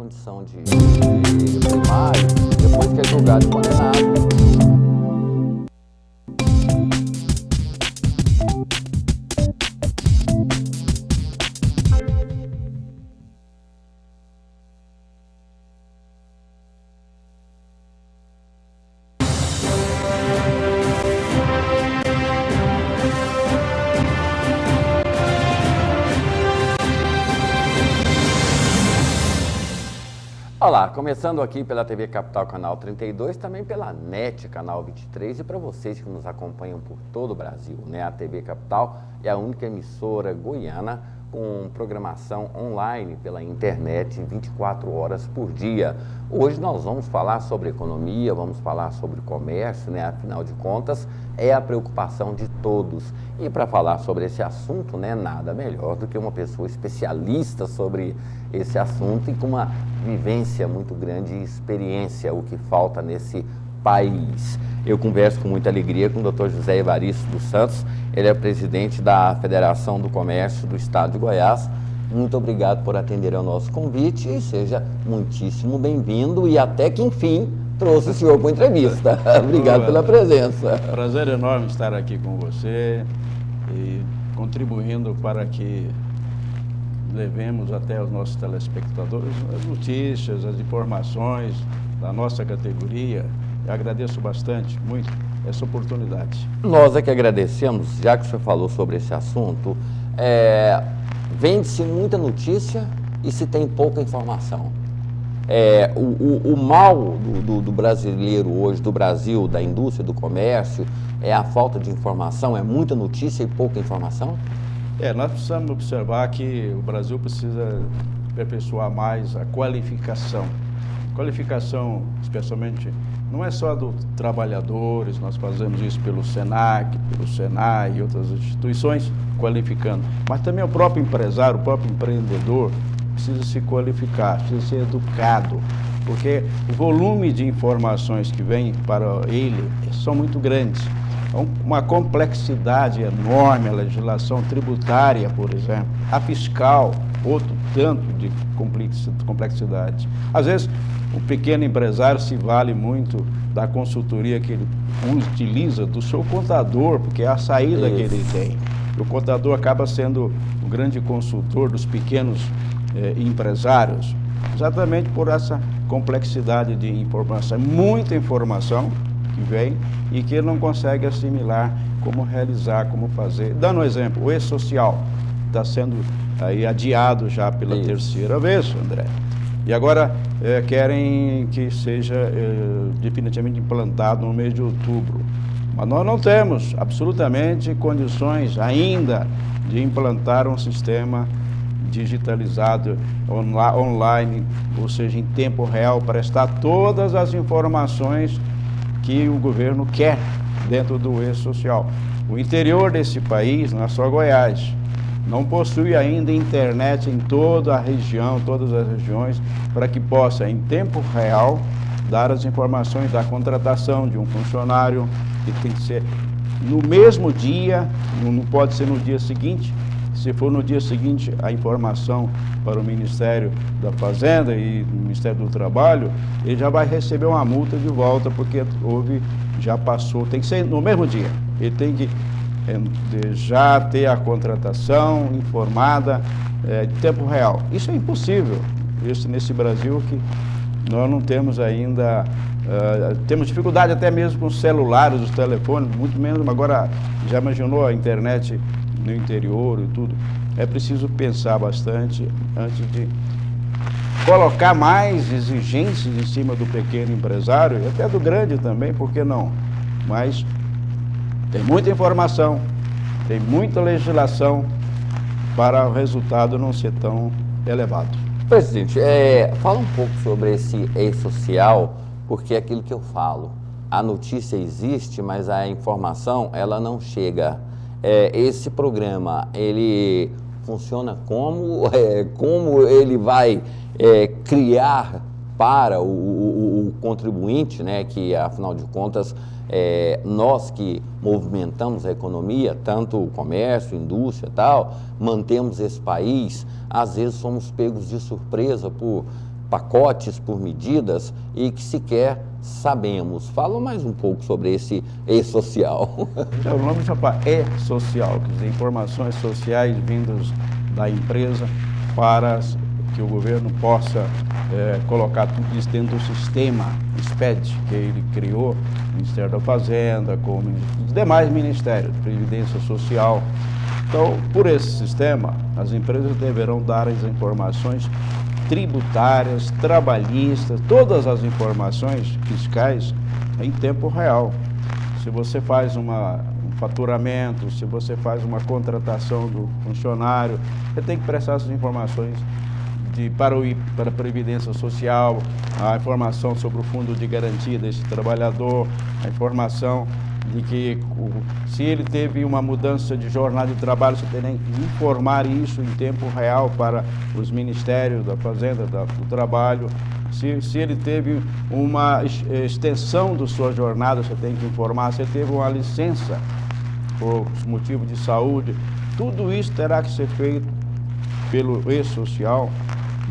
condição de primário, depois que é julgado e condenado. Olá, começando aqui pela TV Capital Canal 32, também pela NET Canal 23 e para vocês que nos acompanham por todo o Brasil, né? A TV Capital é a única emissora goiana com programação online pela internet 24 horas por dia. Hoje nós vamos falar sobre economia, vamos falar sobre comércio, né? Afinal de contas, é a preocupação de todos. E para falar sobre esse assunto, né, nada melhor do que uma pessoa especialista sobre esse assunto e com uma vivência muito grande e experiência, o que falta nesse país. Eu converso com muita alegria com o Dr. José Evaristo dos Santos, ele é presidente da Federação do Comércio do Estado de Goiás. Muito obrigado por atender ao nosso convite e seja muitíssimo bem-vindo e até que, enfim, trouxe o senhor para a entrevista. Obrigado pela presença. Prazer enorme estar aqui com você e contribuindo para que levemos até os nossos telespectadores as notícias, as informações da nossa categoria. Eu agradeço bastante, muito, essa oportunidade. Nós é que agradecemos, já que o senhor falou sobre esse assunto, vende-se muita notícia e se tem pouca informação. O mal do brasileiro hoje, do Brasil, da indústria, do comércio, é a falta de informação, é muita notícia e pouca informação? Nós precisamos observar que o Brasil precisa aperfeiçoar mais a qualificação. Qualificação, especialmente, não é só dos trabalhadores, nós fazemos isso pelo SENAC, pelo SENAI e outras instituições, qualificando, mas também o próprio empresário, o próprio empreendedor precisa se qualificar, precisa ser educado, porque o volume de informações que vem para ele são muito grandes. Uma complexidade enorme, a legislação tributária, por exemplo, a fiscal, outro tanto de complexidade. Às vezes, o pequeno empresário se vale muito da consultoria que ele utiliza do seu contador, porque é a saída que ele tem. O contador acaba sendo o grande consultor dos pequenos empresários, exatamente por essa complexidade de informação. Muita informação que vem e que ele não consegue assimilar como realizar, como fazer. Dando um exemplo, o E-Social está sendo aí adiado já pela terceira vez, André. E agora querem que seja definitivamente implantado no mês de outubro. Mas nós não temos absolutamente condições ainda de implantar um sistema digitalizado online, ou seja, em tempo real, prestar todas as informações que o governo quer dentro do E-Social. O interior desse país, não é só Goiás, não possui ainda internet em toda a região, todas as regiões, para que possa, em tempo real, dar as informações da contratação de um funcionário, que tem que ser no mesmo dia, não pode ser no dia seguinte. Se for no dia seguinte a informação para o Ministério da Fazenda e o Ministério do Trabalho, ele já vai receber uma multa de volta, porque já passou, tem que ser no mesmo dia. Ele tem que já ter a contratação informada de tempo real. Isso é impossível, isso nesse Brasil que nós não temos ainda, temos dificuldade até mesmo com os celulares, os telefones, muito menos, agora já imaginou a internet no interior e tudo. É preciso pensar bastante antes de colocar mais exigências em cima do pequeno empresário e até do grande também, por que não? Mas tem muita informação, tem muita legislação para o resultado não ser tão elevado. Presidente, fala um pouco sobre esse E-Social, porque é aquilo que eu falo. A notícia existe, mas a informação, ela não chega. Esse programa, ele funciona como ele vai criar para o contribuinte, né, que afinal de contas nós que movimentamos a economia, tanto o comércio, indústria e tal, mantemos esse país, às vezes somos pegos de surpresa por pacotes, por medidas e que sequer sabemos. Fala mais um pouco sobre esse e-social. O nome chama e-social, quer dizer, informações sociais vindas da empresa para que o governo possa colocar tudo isso dentro do sistema SPED, que ele criou, Ministério da Fazenda, com os demais ministérios, Previdência Social. Então, por esse sistema, as empresas deverão dar as informações tributárias, trabalhistas, todas as informações fiscais em tempo real. Se você faz um faturamento, se você faz uma contratação do funcionário, você tem que prestar essas informações para a Previdência Social, a informação sobre o fundo de garantia desse trabalhador, a informação de que se ele teve uma mudança de jornada de trabalho, você tem que informar isso em tempo real para os ministérios da Fazenda, do Trabalho. Se ele teve uma extensão da sua jornada, você tem que informar. Se ele teve uma licença por motivo de saúde, tudo isso terá que ser feito pelo e-social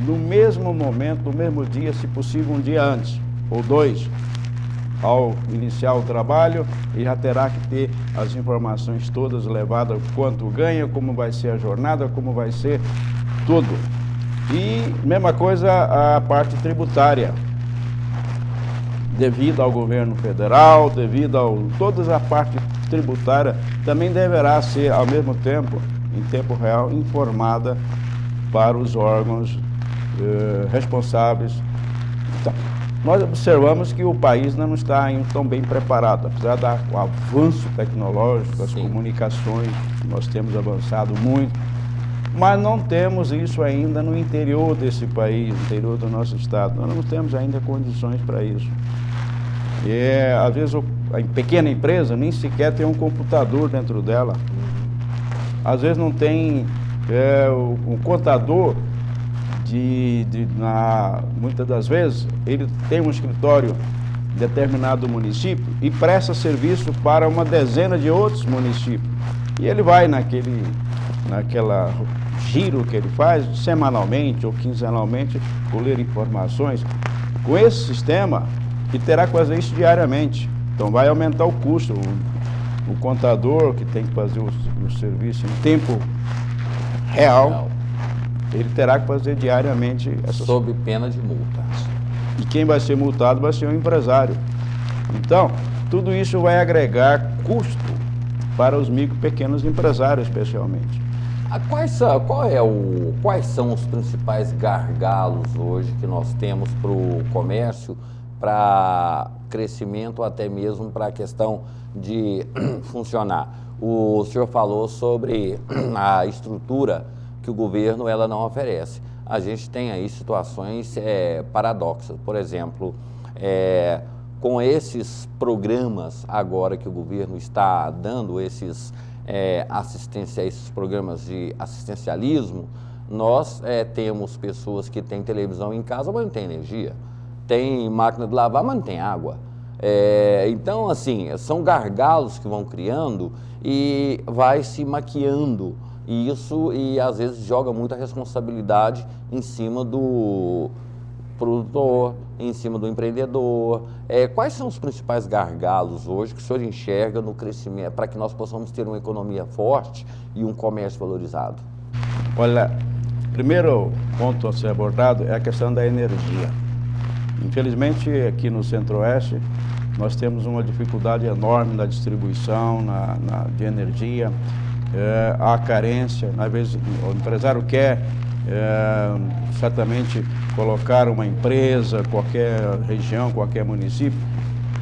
no mesmo momento, no mesmo dia, se possível um dia antes, ou dois. Ao iniciar o trabalho, ele já terá que ter as informações todas levadas, quanto ganha, como vai ser a jornada, como vai ser tudo. E mesma coisa a parte tributária, devido ao governo federal, devido a toda a parte tributária, também deverá ser, ao mesmo tempo, em tempo real, informada para os órgãos responsáveis. Então, nós observamos que o país não está ainda tão bem preparado, apesar do avanço tecnológico, das comunicações, nós temos avançado muito, mas não temos isso ainda no interior desse país, no interior do nosso estado. Nós não temos ainda condições para isso. E, às vezes, a pequena empresa nem sequer tem um computador dentro dela. Às vezes não tem um contador. Muitas das vezes, ele tem um escritório em determinado município e presta serviço para uma dezena de outros municípios. E ele vai naquela giro que ele faz, semanalmente ou quinzenalmente, colher informações. Com esse sistema, ele terá que fazer isso diariamente. Então vai aumentar o custo. O contador que tem que fazer o serviço em tempo real, ele terá que fazer diariamente sob pena de multa. E quem vai ser multado vai ser o empresário. Então, tudo isso vai agregar custo para os micro e pequenos empresários, especialmente. Quais são os principais gargalos hoje que nós temos para o comércio, para crescimento, até mesmo para a questão de funcionar? O senhor falou sobre a estrutura que o governo não oferece. A gente tem aí situações paradoxas. Por exemplo, com esses programas agora que o governo está dando, esses programas de assistencialismo, nós temos pessoas que têm televisão em casa, mas não tem energia. Tem máquina de lavar, mas não tem água. Então, assim, são gargalos que vão criando e vai se maquiando isso, e às vezes joga muita responsabilidade em cima do produtor, em cima do empreendedor. Quais são os principais gargalos hoje que o senhor enxerga no crescimento, para que nós possamos ter uma economia forte e um comércio valorizado? Olha, o primeiro ponto a ser abordado é a questão da energia. Infelizmente, aqui no Centro-Oeste, nós temos uma dificuldade enorme na distribuição de energia. Há carência, às vezes o empresário quer certamente colocar uma empresa, qualquer região, qualquer município.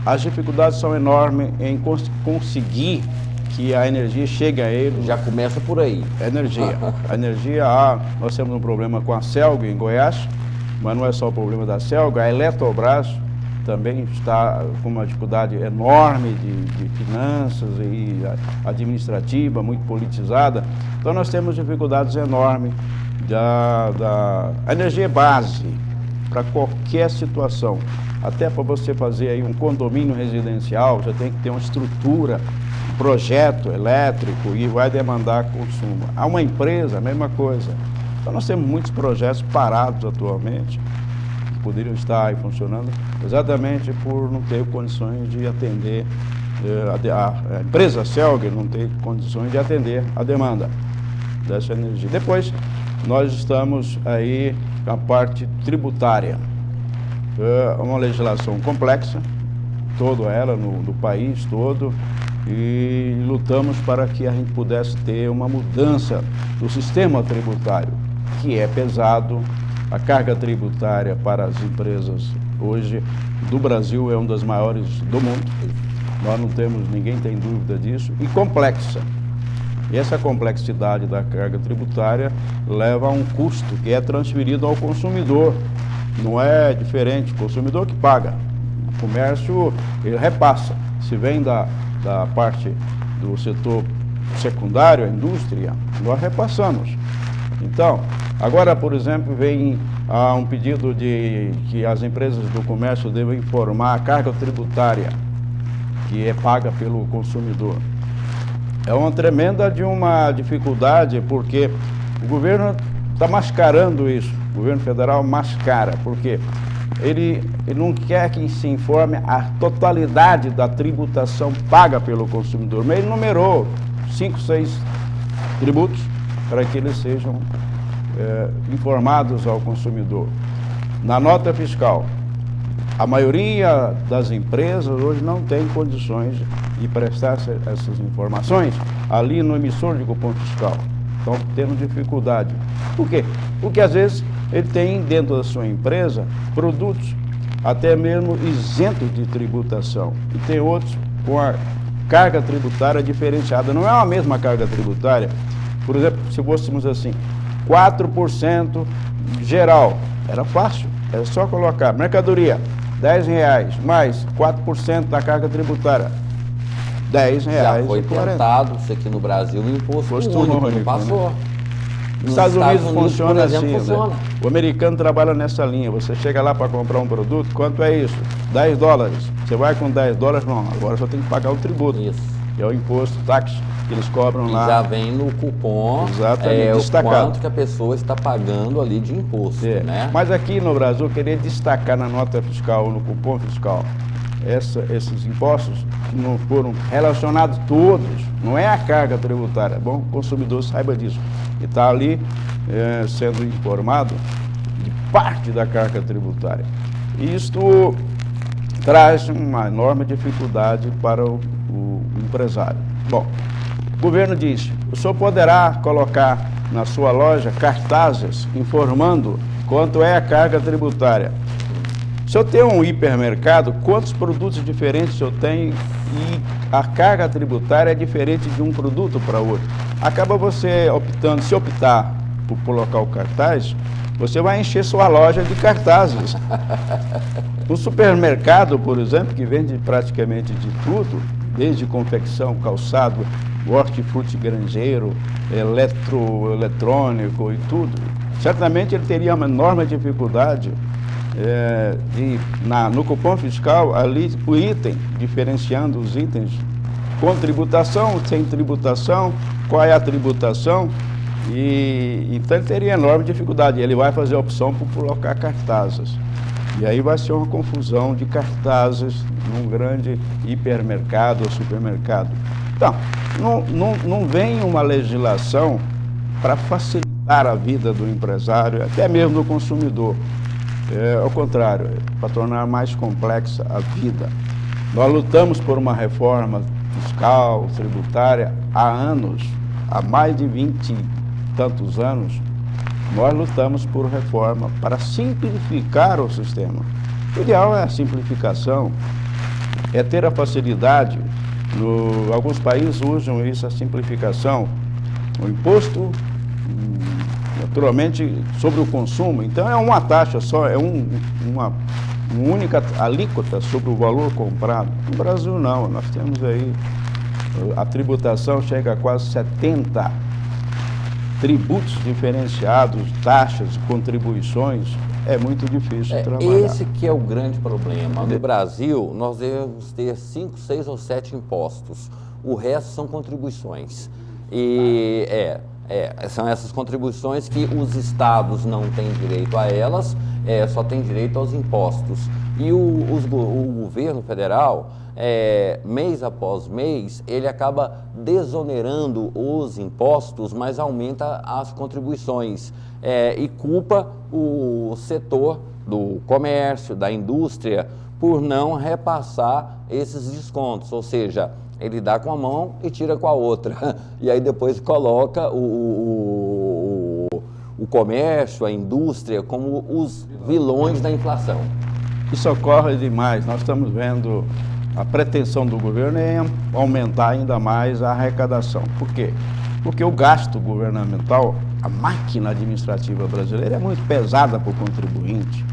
As dificuldades são enormes em conseguir que a energia chegue a ele. Já começa por aí. A energia, nós temos um problema com a Celg em Goiás, mas não é só o problema da Celg, a Eletrobras também está com uma dificuldade enorme de finanças e administrativa, muito politizada. Então nós temos dificuldades enormes da energia base para qualquer situação. Até para você fazer aí um condomínio residencial, já tem que ter uma estrutura, um projeto elétrico e vai demandar consumo. Há uma empresa, a mesma coisa. Então nós temos muitos projetos parados atualmente, poderiam estar aí funcionando, exatamente por não ter condições de atender, a empresa Celg não ter condições de atender a demanda dessa energia. Depois, nós estamos aí com a parte tributária. É uma legislação complexa, toda ela, no país todo, e lutamos para que a gente pudesse ter uma mudança do sistema tributário, que é pesado. A carga tributária para as empresas hoje do Brasil é uma das maiores do mundo. Nós não temos, ninguém tem dúvida disso, e complexa. E essa complexidade da carga tributária leva a um custo que é transferido ao consumidor. Não é diferente, o consumidor que paga. O comércio, ele repassa. Se vem da parte do setor secundário, a indústria, nós repassamos. Então, agora, por exemplo, vem um pedido de que as empresas do comércio devem informar a carga tributária que é paga pelo consumidor. É uma tremenda dificuldade, porque o governo está mascarando isso. O governo federal mascara, porque ele não quer que se informe a totalidade da tributação paga pelo consumidor, mas ele numerou 5, 6 tributos para que eles sejam informados ao consumidor. Na nota fiscal, a maioria das empresas hoje não tem condições de prestar essas informações ali no emissor de cupom fiscal. Estão tendo dificuldade. Por quê? Porque às vezes ele tem dentro da sua empresa produtos até mesmo isentos de tributação. E tem outros com a carga tributária diferenciada. Não é a mesma carga tributária. Por exemplo, se fôssemos assim, 4% geral, era fácil, era só colocar mercadoria, R$10, mais 4% da carga tributária, R$10. Já foi tentado isso aqui no Brasil, o imposto único, não passou. Nos Estados Unidos funciona assim, funciona. Né? O americano trabalha nessa linha. Você chega lá para comprar um produto, quanto é isso? $10. Você vai com $10, não, agora só tem que pagar o tributo. Isso. Que é o imposto, taxa que eles cobram lá. Já vem no cupom, destacado. O quanto que a pessoa está pagando ali de imposto, né? Mas aqui no Brasil, eu queria destacar na nota fiscal, no cupom fiscal, esses impostos que não foram relacionados todos, não é a carga tributária, é bom que o consumidor saiba disso. E está ali sendo informado de parte da carga tributária. E isto traz uma enorme dificuldade para o empresário. Bom, o governo diz, o senhor poderá colocar na sua loja cartazes informando quanto é a carga tributária. Se eu tenho um hipermercado, quantos produtos diferentes eu tenho e a carga tributária é diferente de um produto para outro. Acaba você optando, se optar por colocar o cartaz, você vai encher sua loja de cartazes. Um supermercado, por exemplo, que vende praticamente de tudo, desde confecção, calçado, hortifruti granjeiro, eletrônico e tudo, certamente ele teria uma enorme dificuldade no cupom fiscal, ali o item, diferenciando os itens com tributação, sem tributação, qual é a tributação, e então ele teria enorme dificuldade. Ele vai fazer a opção por colocar cartazes. E aí vai ser uma confusão de cartazes num grande hipermercado ou supermercado. Então, não vem uma legislação para facilitar a vida do empresário, até mesmo do consumidor. Ao contrário, para tornar mais complexa a vida. Nós lutamos por uma reforma fiscal, tributária, há anos, há mais de 20 e tantos anos, nós lutamos por reforma para simplificar o sistema. O ideal é a simplificação, é ter a facilidade. Alguns países usam isso, a simplificação. O imposto, naturalmente, sobre o consumo, então é uma taxa só, é uma única alíquota sobre o valor comprado. No Brasil não, nós temos aí, a tributação chega a quase 70 tributos diferenciados, taxas, contribuições, é muito difícil trabalhar. Esse que é o grande problema. No Brasil, nós devemos ter 5, 6 ou 7 impostos. O resto são contribuições. E São essas contribuições que os estados não têm direito a elas, só têm direito aos impostos. E o governo federal, mês após mês, ele acaba desonerando os impostos, mas aumenta as contribuições e culpa o setor do comércio, da indústria, por não repassar esses descontos, ou seja, ele dá com a mão e tira com a outra, e aí depois coloca o comércio, a indústria, como os vilões da inflação. Isso ocorre demais. Nós estamos vendo a pretensão do governo em aumentar ainda mais a arrecadação. Por quê? Porque o gasto governamental, a máquina administrativa brasileira é muito pesada para o contribuinte.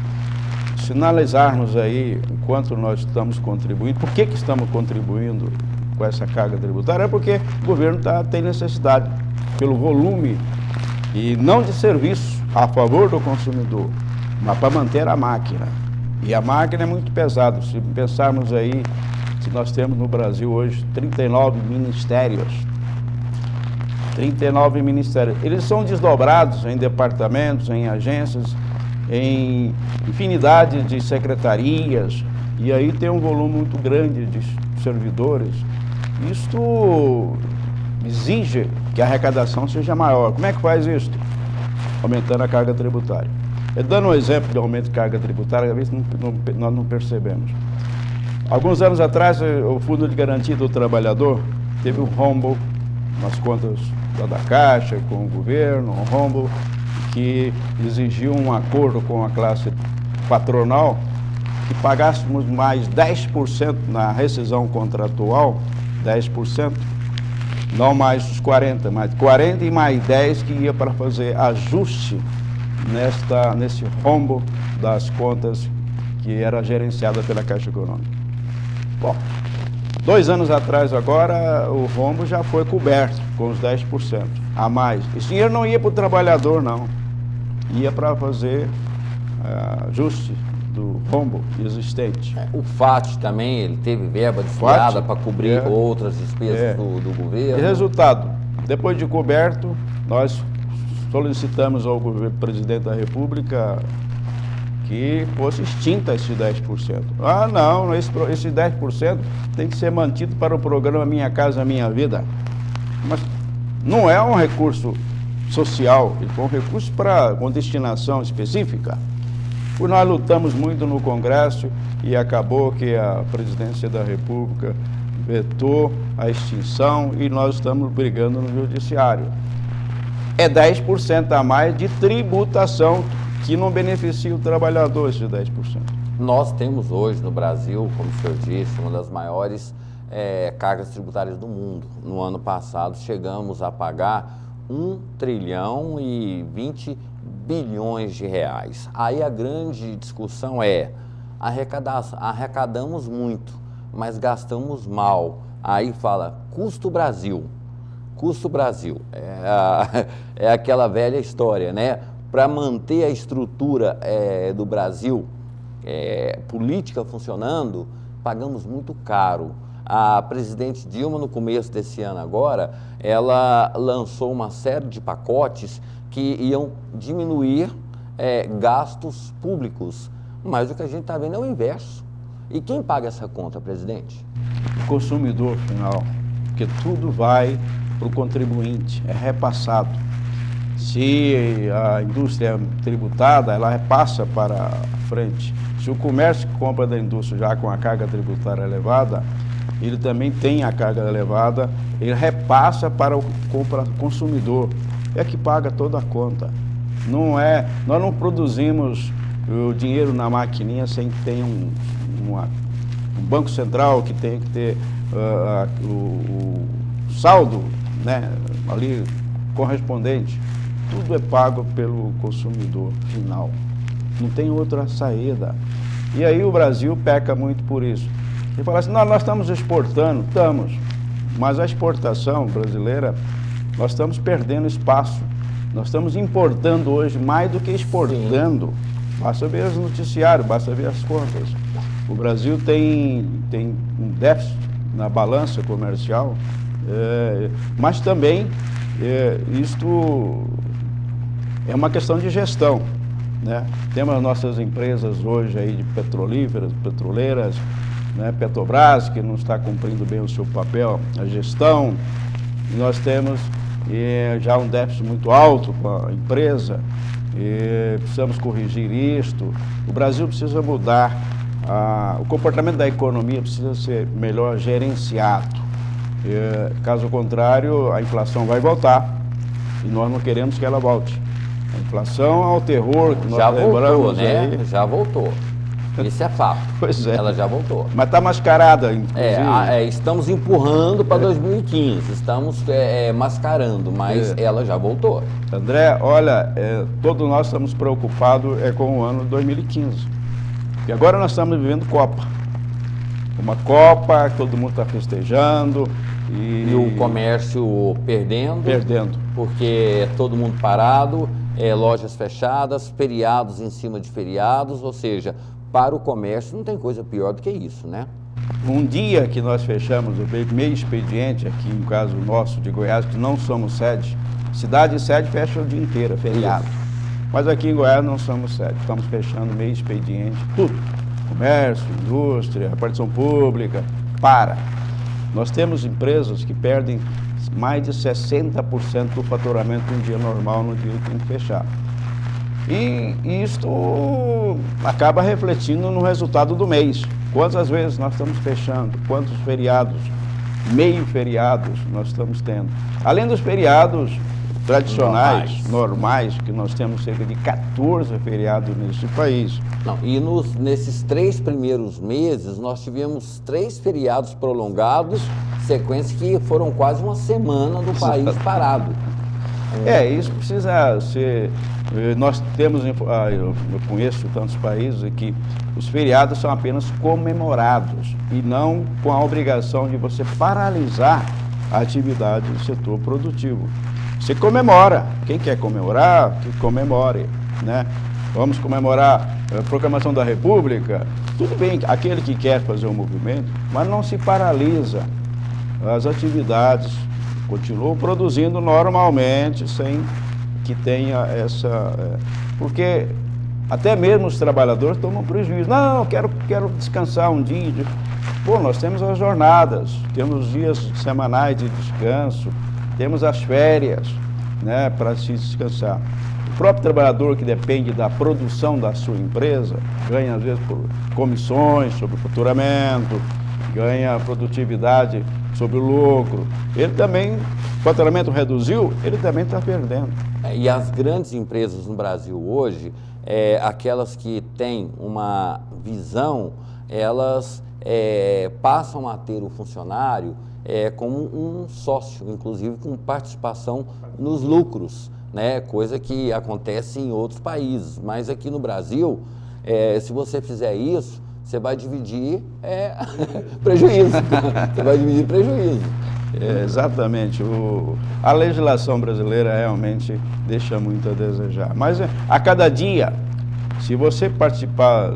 Se analisarmos aí o quanto nós estamos contribuindo, por que estamos contribuindo com essa carga tributária? É porque o governo tem necessidade, pelo volume, e não de serviço a favor do consumidor, mas para manter a máquina. E a máquina é muito pesada. Se pensarmos aí, se nós temos no Brasil hoje 39 ministérios. 39 ministérios. Eles são desdobrados em departamentos, em agências, em infinidade de secretarias, e aí tem um volume muito grande de servidores. Isto exige que a arrecadação seja maior. Como é que faz isso? Aumentando a carga tributária. Dando um exemplo de aumento de carga tributária, às vezes nós não percebemos. Alguns anos atrás, o Fundo de Garantia do Trabalhador teve um rombo nas contas da Caixa, com o governo, um rombo que exigiu um acordo com a classe patronal, que pagássemos mais 10% na rescisão contratual, 10%, não mais os 40%, mas 40% e mais 10% que ia para fazer ajuste nesse rombo das contas que era gerenciada pela Caixa Econômica. Bom, 2 anos atrás agora, o rombo já foi coberto com os 10% a mais. Esse dinheiro não ia para o trabalhador, não. Ia para fazer ajuste do rombo existente. O FAT também, ele teve verba desviada para cobrir outras despesas do governo. E resultado, depois de coberto, nós solicitamos ao presidente da República que fosse extinta esse 10%. Ah, não, esse 10% tem que ser mantido para o programa Minha Casa Minha Vida. Mas não é um recurso social, ele foi um recurso com destinação específica. Nós lutamos muito no Congresso e acabou que a Presidência da República vetou a extinção e nós estamos brigando no Judiciário. É 10% a mais de tributação que não beneficia o trabalhador, esse 10%. Nós temos hoje no Brasil, como o senhor disse, uma das maiores cargas tributárias do mundo. No ano passado chegamos a pagar 1 trilhão e 20 bilhões de reais. Aí a grande discussão arrecadamos muito, mas gastamos mal. Aí fala, custo Brasil. Custo Brasil. É aquela velha história, né? Para manter a estrutura do Brasil, política funcionando, pagamos muito caro. A presidente Dilma, no começo desse ano agora, ela lançou uma série de pacotes que iam diminuir gastos públicos. Mas o que a gente está vendo é o inverso. E quem paga essa conta, presidente? O consumidor final, porque tudo vai para o contribuinte, é repassado. Se a indústria é tributada, ela repassa para a frente. Se o comércio que compra da indústria já com a carga tributária elevada, ele também tem a carga elevada, ele repassa para o consumidor, é que paga toda a conta. Nós não produzimos o dinheiro na maquininha sem que tenha um banco central que tem que ter o saldo, né, ali correspondente. Tudo é pago pelo consumidor final. Não tem outra saída. E aí o Brasil peca muito por isso. Ele fala assim, nós estamos exportando, estamos, mas a exportação brasileira, nós estamos perdendo espaço. Nós estamos importando hoje mais do que exportando. Sim. Basta ver os noticiários, basta ver as contas. O Brasil tem um déficit na balança comercial, mas também Isto é uma questão de gestão, né? Temos as nossas empresas hoje aí de petroleiras, né? Petrobras, que não está cumprindo bem o seu papel, a gestão. E nós temos já um déficit muito alto com a empresa, e precisamos corrigir isto. O Brasil precisa mudar, o comportamento da economia precisa ser melhor gerenciado. Caso contrário, a inflação vai voltar e nós não queremos que ela volte. A inflação é o terror que nós lembramos, né? aí. Já voltou. Isso é fato. Pois é. Ela já voltou. Mas está mascarada, inclusive. Estamos empurrando para 2015, estamos mascarando, mas ela já voltou. André, olha, todos nós estamos preocupados com o ano de 2015. E agora nós estamos vivendo Copa. Uma Copa, todo mundo está festejando. E o comércio perdendo. Perdendo. Porque todo mundo parado, lojas fechadas, feriados em cima de feriados, ou seja, para o comércio não tem coisa pior do que isso, né? Um dia que nós fechamos o meio expediente, aqui no caso nosso de Goiás, que não somos sede, cidade e sede fecha o dia inteiro, é feriado. Isso. Mas aqui em Goiás não somos sede, estamos fechando meio expediente, tudo. Comércio, indústria, repartição pública, para. Nós temos empresas que perdem mais de 60% do faturamento de um dia normal no dia que tem que fechar. E isto acaba refletindo no resultado do mês. Quantas vezes nós estamos fechando, quantos feriados, meio feriados nós estamos tendo. Além dos feriados tradicionais, normais, que nós temos cerca de 14 feriados neste país. Não, e nesses 3 primeiros meses, nós tivemos 3 feriados prolongados, sequência que foram quase uma semana do país parado. Isso precisa ser... Nós temos, eu conheço tantos países que os feriados são apenas comemorados e não com a obrigação de você paralisar a atividade do setor produtivo. Você comemora, quem quer comemorar, que comemore, né? Vamos comemorar a proclamação da República, tudo bem, aquele que quer fazer um movimento, mas não se paralisa as atividades, continuam produzindo normalmente, sem que tenha essa... Porque até mesmo os trabalhadores tomam prejuízo. Não, quero descansar um dia. Pô, nós temos as jornadas, temos os dias semanais de descanso, temos as férias, né, para se descansar. O próprio trabalhador que depende da produção da sua empresa, ganha às vezes por comissões sobre o faturamento, ganha produtividade sobre o lucro. Ele também, o faturamento reduziu, ele também está perdendo. E as grandes empresas no Brasil hoje, aquelas que têm uma visão, elas passam a ter o funcionário como um sócio, inclusive com participação nos lucros, né? Coisa que acontece em outros países. Mas aqui no Brasil, se você fizer isso, você vai dividir prejuízo. Você vai dividir prejuízo. Exatamente. A legislação brasileira realmente deixa muito a desejar. Mas a cada dia, se você participar,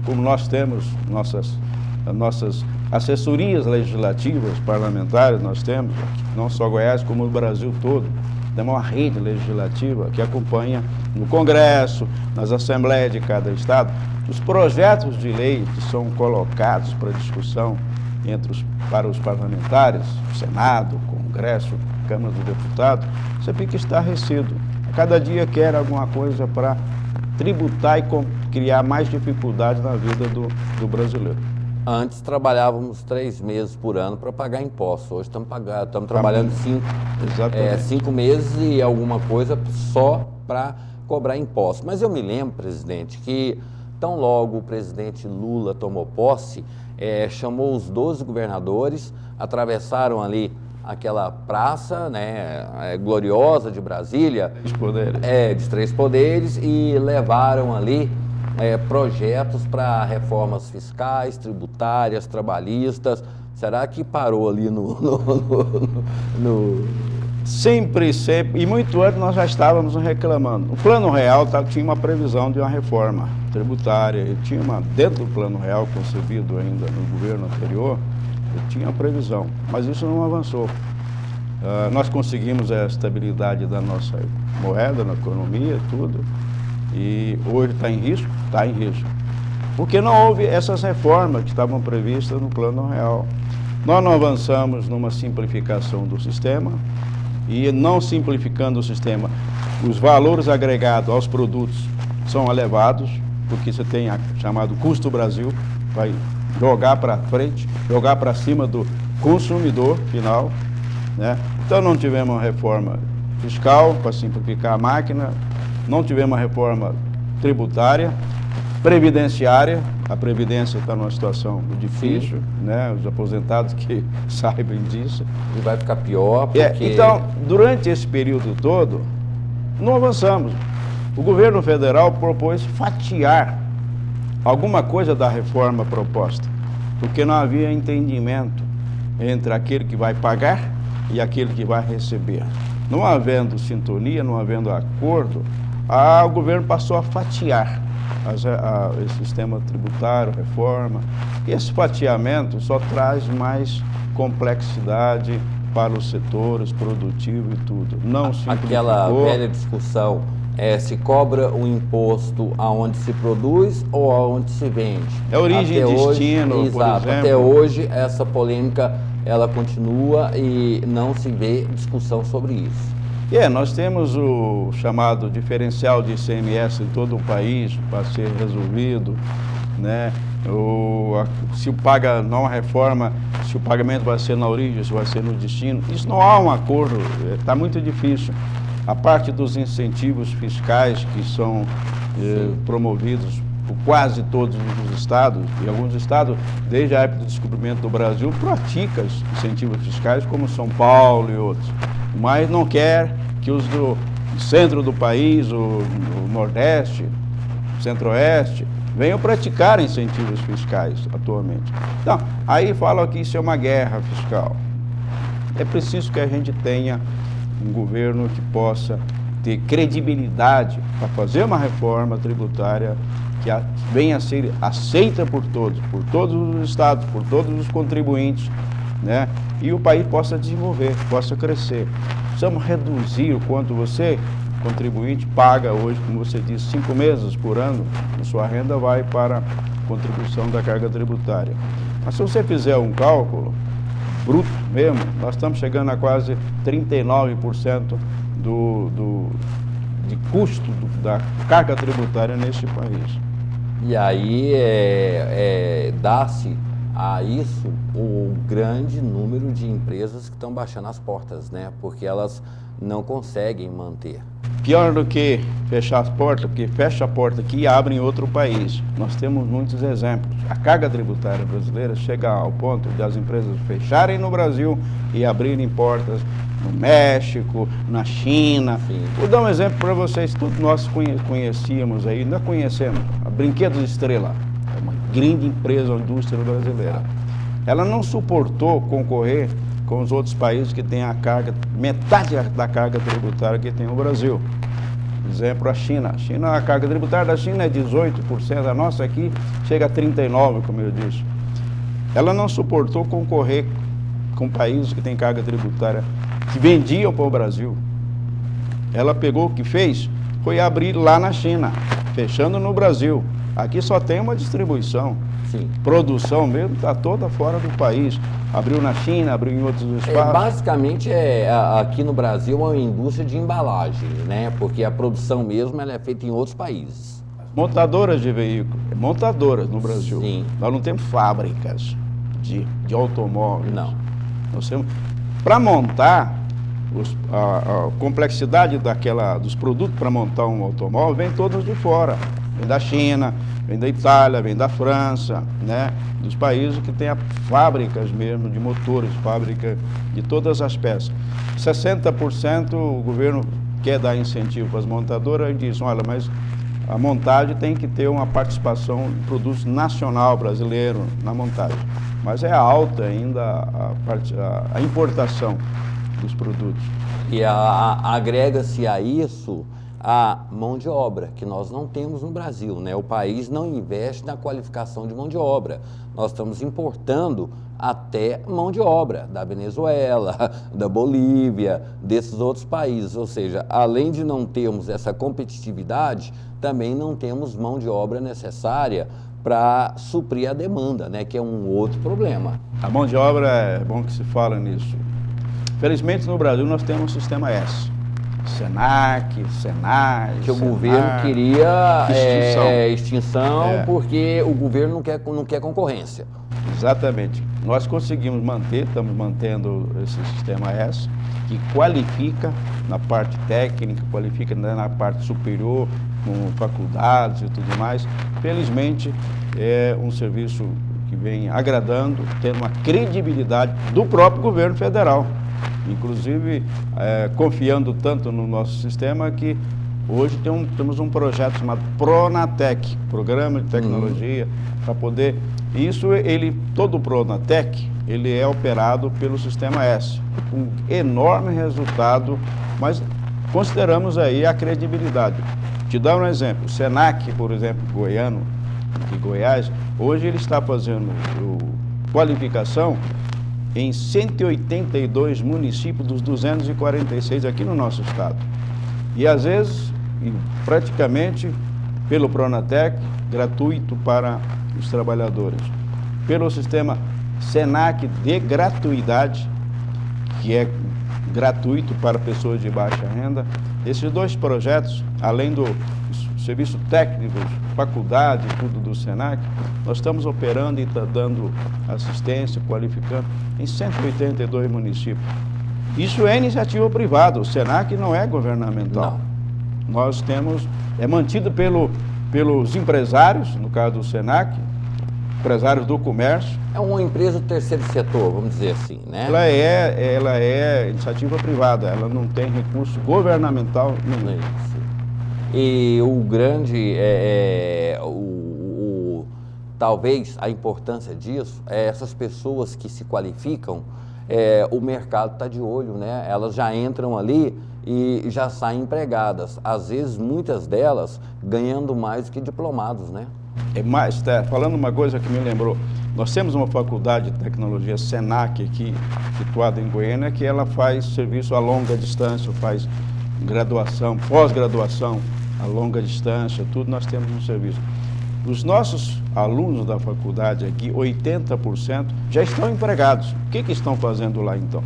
como nós temos nossas assessorias legislativas parlamentares, nós temos, não só Goiás, como o Brasil todo, temos uma rede legislativa que acompanha no Congresso, nas assembleias de cada estado, os projetos de lei que são colocados para discussão para os parlamentares, Senado, Congresso, Câmara dos Deputados, você fica estarrecido. A cada dia quer alguma coisa para tributar e criar mais dificuldade na vida do brasileiro. Antes trabalhávamos 3 meses por ano para pagar impostos. Hoje estamos trabalhando 5 meses e alguma coisa só para cobrar impostos. Mas eu me lembro, presidente, que tão logo o presidente Lula tomou posse, chamou os 12 governadores, atravessaram ali aquela praça, né, gloriosa de Brasília, de 3 poderes, e levaram ali projetos para reformas fiscais, tributárias, trabalhistas. Será que parou ali Sempre, e muito antes nós já estávamos reclamando. O Plano Real tinha uma previsão de uma reforma tributária, dentro do Plano Real, concebido ainda no governo anterior, tinha a previsão, mas isso não avançou. Nós conseguimos a estabilidade da nossa moeda, na economia, tudo. E hoje está em risco? Está em risco. Porque não houve essas reformas que estavam previstas no Plano Real. Nós não avançamos numa simplificação do sistema e não simplificando o sistema. Os valores agregados aos produtos são elevados, porque você tem a chamado custo Brasil, vai jogar para frente, jogar para cima do consumidor final, né? Então não tivemos uma reforma fiscal para simplificar a máquina, não tivemos uma reforma tributária, previdenciária. A Previdência está numa situação difícil, né? Os aposentados que saibam disso. E vai ficar pior porque... Então, durante esse período todo, não avançamos. O governo federal propôs fatiar alguma coisa da reforma proposta, porque não havia entendimento entre aquele que vai pagar e aquele que vai receber. Não havendo sintonia, não havendo acordo, o governo passou a fatiar esse sistema tributário, reforma. E esse fatiamento só traz mais complexidade para os setores produtivos e tudo. Não Aquela velha discussão, se cobra o imposto aonde se produz ou aonde se vende? É origem e destino, por exato, exemplo. até hoje essa polêmica ela continua e não se vê discussão sobre isso. Nós temos o chamado diferencial de ICMS em todo o país para ser resolvido, né? Se paga não reforma, se o pagamento vai ser na origem, se vai ser no destino, isso não há um acordo, está muito difícil. A parte dos incentivos fiscais que são promovidos por quase todos os estados, e alguns estados, desde a época do descobrimento do Brasil, praticam incentivos fiscais, como São Paulo e outros, mas não quer que os do centro do país, o Nordeste, o Centro-Oeste, venham praticar incentivos fiscais atualmente. Então, aí falam que isso é uma guerra fiscal. É preciso que a gente tenha um governo que possa ter credibilidade para fazer uma reforma tributária que venha a ser aceita por todos os estados, por todos os contribuintes, né? E o país possa desenvolver, possa crescer. Precisamos reduzir o quanto você, contribuinte, paga hoje, como você disse, 5 meses por ano, a sua renda vai para a contribuição da carga tributária. Mas se você fizer um cálculo bruto mesmo, nós estamos chegando a quase 39% de custo da carga tributária neste país. E aí dá-se a isso o grande número de empresas que estão baixando as portas, né? Porque elas não conseguem manter. Pior do que fechar as portas, porque fecha a porta aqui e abre em outro país. Nós temos muitos exemplos. A carga tributária brasileira chega ao ponto de as empresas fecharem no Brasil e abrirem portas no México, na China. Sim. Vou dar um exemplo para vocês. Todos nós conhecíamos aí, ainda conhecemos, a Brinquedos Estrela. É uma grande empresa, uma indústria brasileira. Ela não suportou concorrer com os outros países que têm a carga, metade da carga tributária que tem o Brasil. Por exemplo, a China. A carga tributária da China é 18%, a nossa aqui chega a 39%, como eu disse. Ela não suportou concorrer com países que têm carga tributária, que vendiam para o Brasil. Ela pegou o que fez, foi abrir lá na China, fechando no Brasil. Aqui só tem uma distribuição. Sim. Produção mesmo está toda fora do país. Abriu na China, abriu em outros espaços. Basicamente, aqui no Brasil, é uma indústria de embalagem, né? Porque a produção mesmo ela é feita em outros países. Montadoras de veículos, montadoras no Brasil. Sim. Nós não temos fábricas de automóveis. Não. Nós temos, para montar, a complexidade dos produtos para montar um automóvel vem todos de fora. Vem da China, vem da Itália, vem da França, né? Dos países que têm fábricas mesmo de motores, fábrica de todas as peças. 60% o governo quer dar incentivo para as montadoras e diz, olha, mas a montagem tem que ter uma participação de produtos nacional brasileiro na montagem. Mas é alta ainda a importação dos produtos. E agrega-se a isso a mão de obra, que nós não temos no Brasil, né? O país não investe na qualificação de mão de obra. Nós estamos importando até mão de obra da Venezuela, da Bolívia, desses outros países. Ou seja, além de não termos essa competitividade, também não temos mão de obra necessária para suprir a demanda, né? Que é um outro problema. A mão de obra, é bom que se fala nisso. Felizmente no Brasil nós temos um sistema S. Senac, Senai, que o governo queria extinção porque o governo não quer concorrência. Exatamente. Nós conseguimos manter, estamos mantendo esse sistema S, que qualifica na parte técnica, qualifica na parte superior, com faculdades e tudo mais. Felizmente, é um serviço que vem agradando, tendo uma credibilidade do próprio governo federal. Inclusive, confiando tanto no nosso sistema que hoje temos um projeto chamado Pronatec, Programa de Tecnologia, para poder... todo o Pronatec, ele é operado pelo Sistema S, com enorme resultado, mas consideramos aí a credibilidade. Te dar um exemplo, o Senac, por exemplo, goiano, de Goiás, hoje ele está fazendo qualificação em 182 municípios dos 246 aqui no nosso estado. E às vezes, praticamente, pelo Pronatec, gratuito para os trabalhadores. Pelo sistema Senac de gratuidade, que é gratuito para pessoas de baixa renda. Esses dois projetos, além do serviço técnico, faculdade, tudo do Senac, nós estamos operando e está dando assistência, qualificando em 182 municípios. Isso é iniciativa privada, o Senac não é governamental. Não. Nós temos, é mantido pelos empresários, no caso do Senac, empresários do comércio. É uma empresa do terceiro setor, vamos dizer assim, né? Ela é iniciativa privada, ela não tem recurso governamental nenhum. E o grande, talvez a importância disso é essas pessoas que se qualificam, o mercado está de olho, né? Elas já entram ali e já saem empregadas. Às vezes, muitas delas ganhando mais do que diplomados, né? Falando uma coisa que me lembrou, nós temos uma faculdade de tecnologia, Senac, aqui, situada em Goiânia, que ela faz serviço a longa distância, faz graduação, pós-graduação a longa distância, tudo nós temos um serviço. Os nossos alunos da faculdade aqui, 80%, já estão empregados. O que estão fazendo lá então?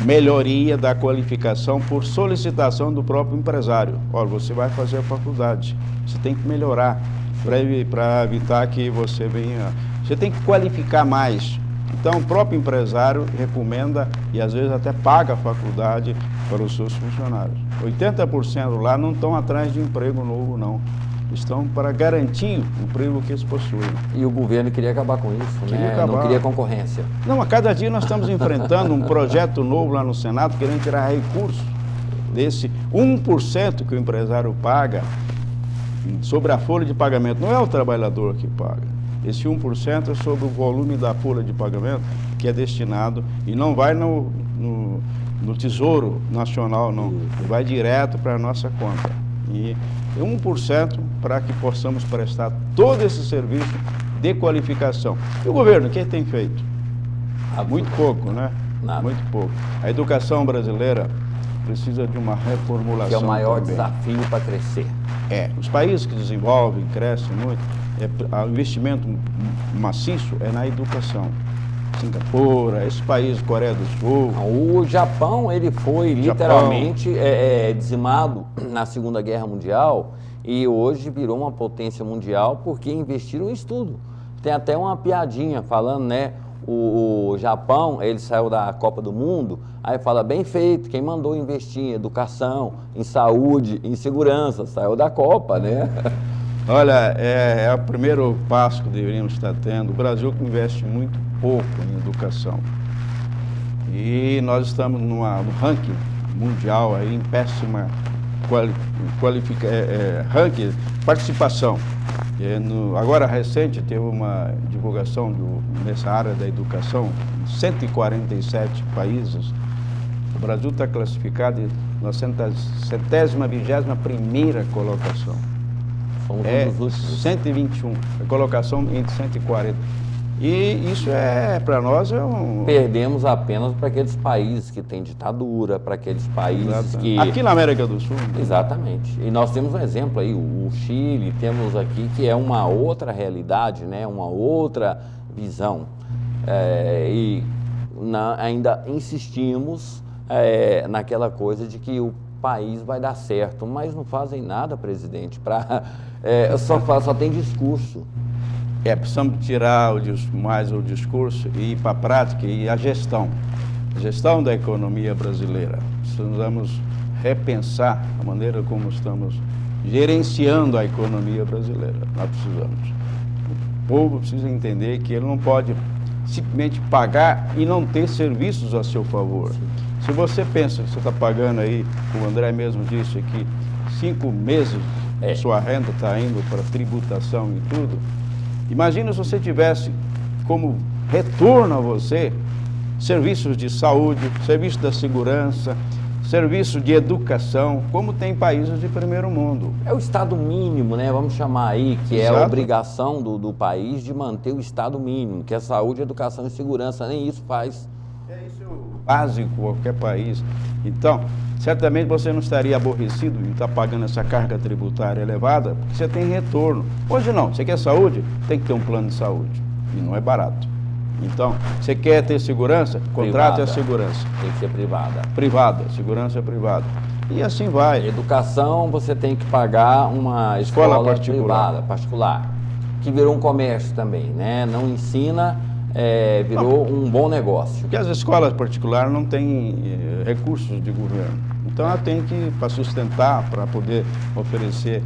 Melhoria da qualificação por solicitação do próprio empresário. Olha, você vai fazer a faculdade, você tem que melhorar para evitar que você venha... Você tem que qualificar mais. Então, o próprio empresário recomenda e às vezes até paga a faculdade para os seus funcionários. 80% lá não estão atrás de emprego novo, não. Estão para garantir o emprego que eles possuem. E o governo queria acabar com isso, né? Não queria concorrência. Não, a cada dia nós estamos enfrentando um projeto novo lá no Senado, querendo tirar recursos desse 1% que o empresário paga sobre a folha de pagamento. Não é o trabalhador que paga. Esse 1% é sobre o volume da folha de pagamento que é destinado e não vai no Tesouro Nacional, não. Vai direto para a nossa conta. E 1% para que possamos prestar todo esse serviço de qualificação. E o governo, o que tem feito? Muito pouco, né? Nada. Muito pouco. A educação brasileira precisa de uma reformulação. Que é o maior também. desafio para crescer. Os países que desenvolvem, crescem muito, o investimento maciço é na educação. Singapura, esse país, Coreia do Sul. O Japão, ele foi literalmente dizimado na Segunda Guerra Mundial e hoje virou uma potência mundial porque investiram em estudo. Tem até uma piadinha falando, né? O Japão, ele saiu da Copa do Mundo, aí fala, bem feito, quem mandou investir em educação, em saúde, em segurança, saiu da Copa, né? Olha, é o primeiro passo que deveríamos estar tendo. O Brasil investe muito pouco em educação. E nós estamos no ranking mundial, aí, em péssima ranking, participação. Agora, recente, teve uma divulgação nessa área da educação, em 147 países, O Brasil está classificado na 121ª colocação. Somos É um dos últimos. 121, a colocação entre 140. E isso para nós é um... Perdemos apenas para aqueles países que têm ditadura, para aqueles países que... Aqui na América do Sul. Exatamente. E nós temos um exemplo aí, o Chile, temos aqui que é uma outra realidade, né? Uma outra visão. Ainda insistimos naquela coisa de que o país vai dar certo, mas não fazem nada, presidente, só tem discurso. Precisamos tirar mais o discurso e ir para a prática e a gestão da economia brasileira. Precisamos repensar a maneira como estamos gerenciando a economia brasileira. Nós precisamos. O povo precisa entender que ele não pode simplesmente pagar e não ter serviços a seu favor. Se você pensa que você está pagando aí, o André mesmo disse aqui, 5 meses sua renda está indo para tributação e tudo, imagina se você tivesse como retorno a você serviços de saúde, serviço da segurança, serviço de educação, como tem países de primeiro mundo. É o Estado mínimo, né? Vamos chamar aí, que Exato. É a obrigação do país de manter o Estado mínimo, que é saúde, educação e segurança, nem isso faz. Isso é o básico em qualquer país. Então, certamente você não estaria aborrecido em estar pagando essa carga tributária elevada, porque você tem retorno. Hoje não, você quer saúde, tem que ter um plano de saúde, e não é barato. Então, você quer ter segurança? Contrate a segurança. Tem que ser privada. Privada, segurança privada. E assim vai. Educação, você tem que pagar uma escola privada, particular, que virou um comércio também, né? Não ensina, virou um bom negócio. Porque as escolas particulares não têm recursos de governo. Então, ela tem que, para sustentar, para poder oferecer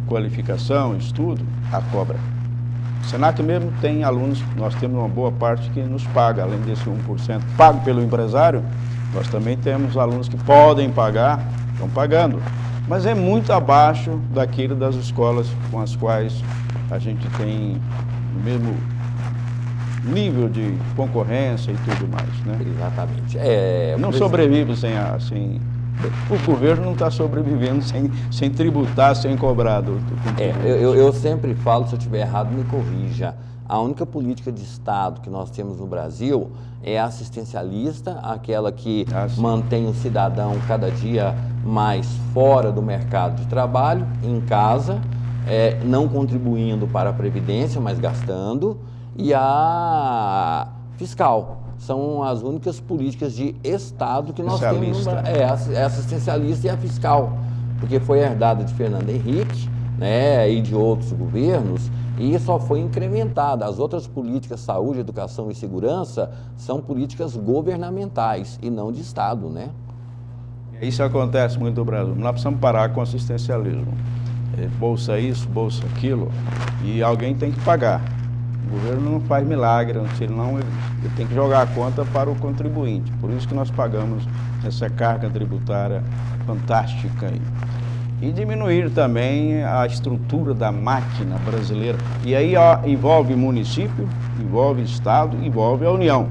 qualificação, estudo, a cobra. O Senac mesmo tem alunos, nós temos uma boa parte que nos paga, além desse 1% pago pelo empresário, nós também temos alunos que podem pagar, estão pagando, mas é muito abaixo daquilo das escolas com as quais a gente tem o mesmo nível de concorrência e tudo mais, né? Exatamente. Não sobrevive sem o governo não está sobrevivendo sem tributar, sem cobrar. Eu sempre falo, se eu estiver errado, me corrija. A única política de Estado que nós temos no Brasil é assistencialista, aquela que mantém o cidadão cada dia mais fora do mercado de trabalho, em casa, não contribuindo para a Previdência, mas gastando, e a fiscal. São as únicas políticas de Estado que nós temos. A assistencialista e a fiscal, porque foi herdada de Fernando Henrique, né, e de outros governos, e só foi incrementada. As outras políticas, saúde, educação e segurança, são políticas governamentais e não de Estado, né? Isso acontece muito no Brasil. Nós precisamos parar com o assistencialismo. Bolsa isso, bolsa aquilo, e alguém tem que pagar. O governo não faz milagre, senão ele tem que jogar a conta para o contribuinte. Por isso que nós pagamos essa carga tributária fantástica aí. E diminuir também a estrutura da máquina brasileira. E aí envolve município, envolve Estado, envolve a União.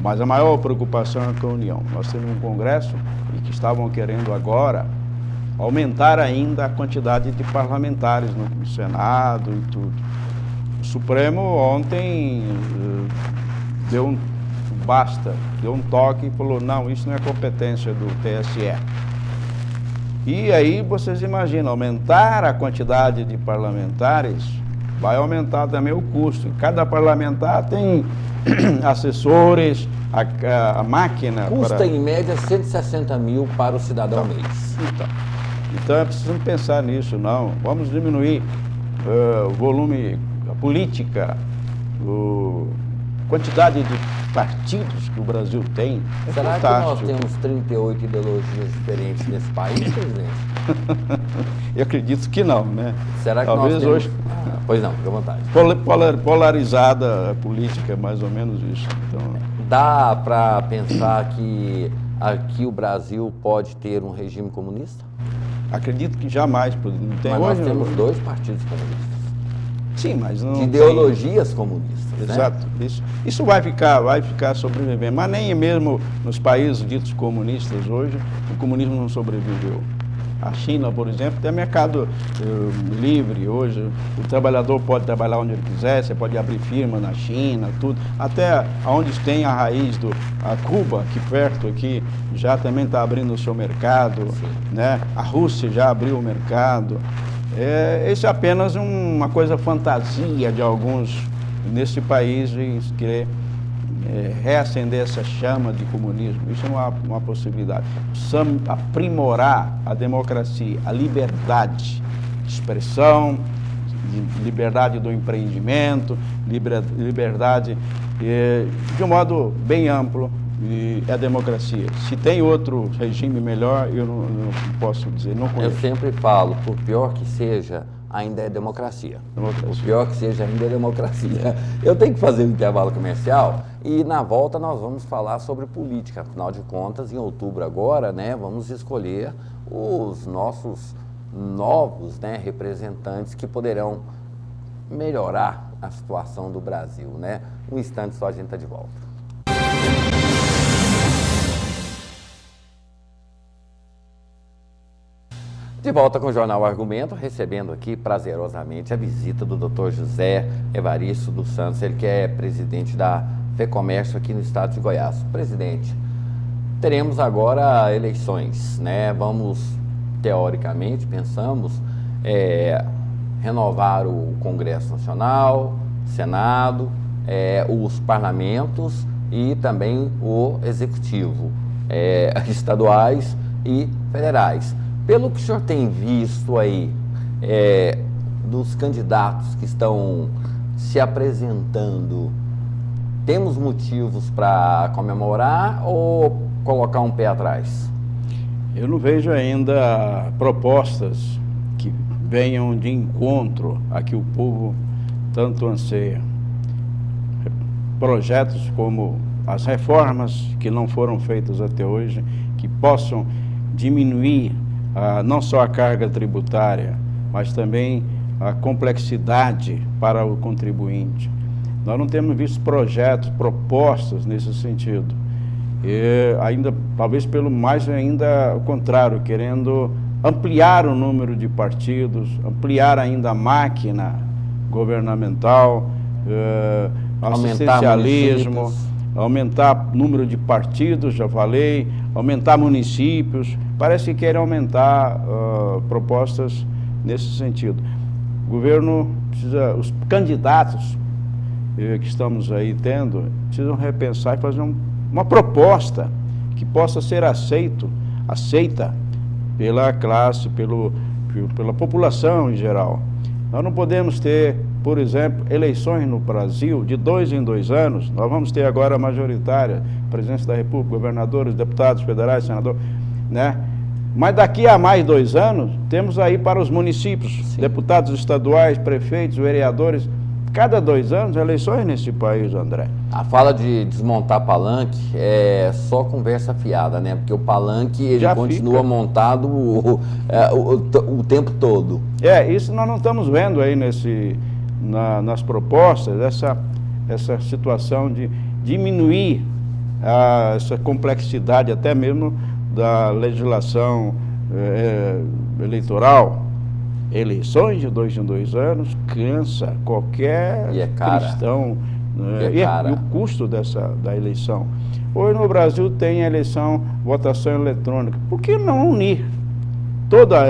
Mas a maior preocupação é com a União. Nós temos um Congresso e que estavam querendo agora aumentar ainda a quantidade de parlamentares no Senado e tudo. O Supremo ontem deu um toque e falou, não, isso não é competência do TSE. E aí vocês imaginam, aumentar a quantidade de parlamentares vai aumentar também o custo. Cada parlamentar tem assessores, a máquina... Custa em média 160 mil para o cidadão mês. Então é preciso pensar nisso, não. Vamos diminuir o volume... política, quantidade de partidos que o Brasil tem. Será fantástico. Que nós temos 38 ideologias diferentes nesse país, presidente? Eu acredito que não, né? Será que talvez nós temos... hoje... Pois não, fique à vontade. Polarizada a política, é mais ou menos isso. Então... Dá para pensar que aqui o Brasil pode ter um regime comunista? Acredito que jamais. Não tem. Mas hoje, nós temos 2 partidos comunistas. Sim, mas não de ideologias comunistas. Exato. Né? Isso vai ficar sobrevivendo. Mas nem mesmo nos países ditos comunistas hoje, o comunismo não sobreviveu. A China, por exemplo, tem mercado livre hoje. O trabalhador pode trabalhar onde ele quiser, você pode abrir firma na China, tudo. Até onde tem a raiz a Cuba, aqui perto, aqui, já também está abrindo o seu mercado. Né? A Rússia já abriu o mercado. Isso é apenas uma coisa fantasia de alguns nesse país de querer reacender essa chama de comunismo. Isso não é uma possibilidade. Precisamos aprimorar a democracia, a liberdade de expressão, liberdade do empreendimento, liberdade de um modo bem amplo, e a democracia. Se tem outro regime melhor, eu não posso dizer, não conheço. Eu sempre falo, por pior que seja, ainda é democracia. Por pior que seja, ainda é democracia. Eu tenho que fazer um intervalo comercial e na volta nós vamos falar sobre política. Afinal de contas, em outubro agora, né, vamos escolher os nossos novos, né, representantes que poderão melhorar a situação do Brasil, né? Um instante só, a gente está de volta. De volta com o Jornal Argumento, recebendo aqui prazerosamente a visita do Dr. José Evaristo dos Santos, ele que é presidente da FEComércio aqui no estado de Goiás. Presidente, teremos agora eleições, né? Vamos, teoricamente, pensamos, renovar o Congresso Nacional, Senado, os parlamentos e também o Executivo, estaduais e federais. Pelo que o senhor tem visto aí, dos candidatos que estão se apresentando, temos motivos para comemorar ou colocar um pé atrás? Eu não vejo ainda propostas que venham de encontro a que o povo tanto anseia. Projetos como as reformas que não foram feitas até hoje, que possam diminuir não só a carga tributária, mas também a complexidade para o contribuinte. Nós não temos visto projetos, propostas nesse sentido. E ainda, talvez pelo mais ainda o contrário, querendo ampliar o número de partidos, ampliar ainda a máquina governamental, assistencialismo, aumentar o número de partidos, já falei, aumentar municípios. Parece que querem aumentar propostas nesse sentido. O governo precisa, os candidatos que estamos aí tendo, precisam repensar e fazer uma proposta que possa ser aceita pela classe, pela população em geral. Nós não podemos ter, por exemplo, eleições no Brasil de 2 em 2 anos. Nós vamos ter agora a majoritária, presidência da República, governadores, deputados federais, senadores, né? Mas daqui a mais 2 anos, temos aí para os municípios, sim, deputados estaduais, prefeitos, vereadores. Cada 2 anos, eleições nesse país, André. A fala de desmontar palanque é só conversa fiada, né? Porque o palanque, ele já continua montado o tempo todo. Isso nós não estamos vendo aí nas propostas, essa situação de diminuir essa complexidade, até mesmo da legislação eleitoral. Eleições de 2 em 2 anos cansa qualquer cristão, né? E o custo da eleição. Hoje no Brasil tem eleição, votação eletrônica. Por que não unir toda a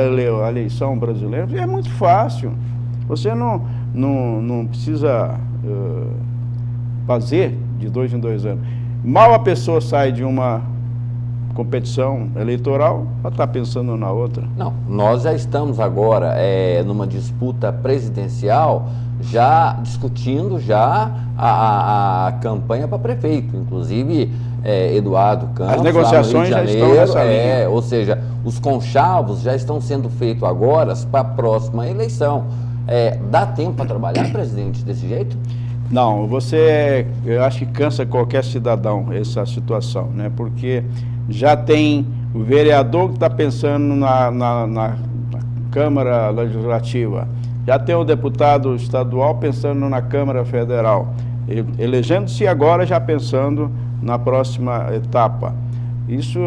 eleição brasileira? É muito fácil. Você não precisa fazer de 2 em 2 anos. Mal a pessoa sai de uma competição eleitoral, ela está pensando na outra. Não, nós já estamos agora numa disputa presidencial, já discutindo a campanha para prefeito, inclusive Eduardo Campos. As negociações já estão nessa linha. Ou seja, os conchavos já estão sendo feitos agora para a próxima eleição. Dá tempo para trabalhar, presidente, desse jeito? Não, eu acho que cansa qualquer cidadão essa situação, né? Porque já tem o vereador que está pensando na Câmara Legislativa, já tem o deputado estadual pensando na Câmara Federal, elegendo-se agora já pensando na próxima etapa. Isso,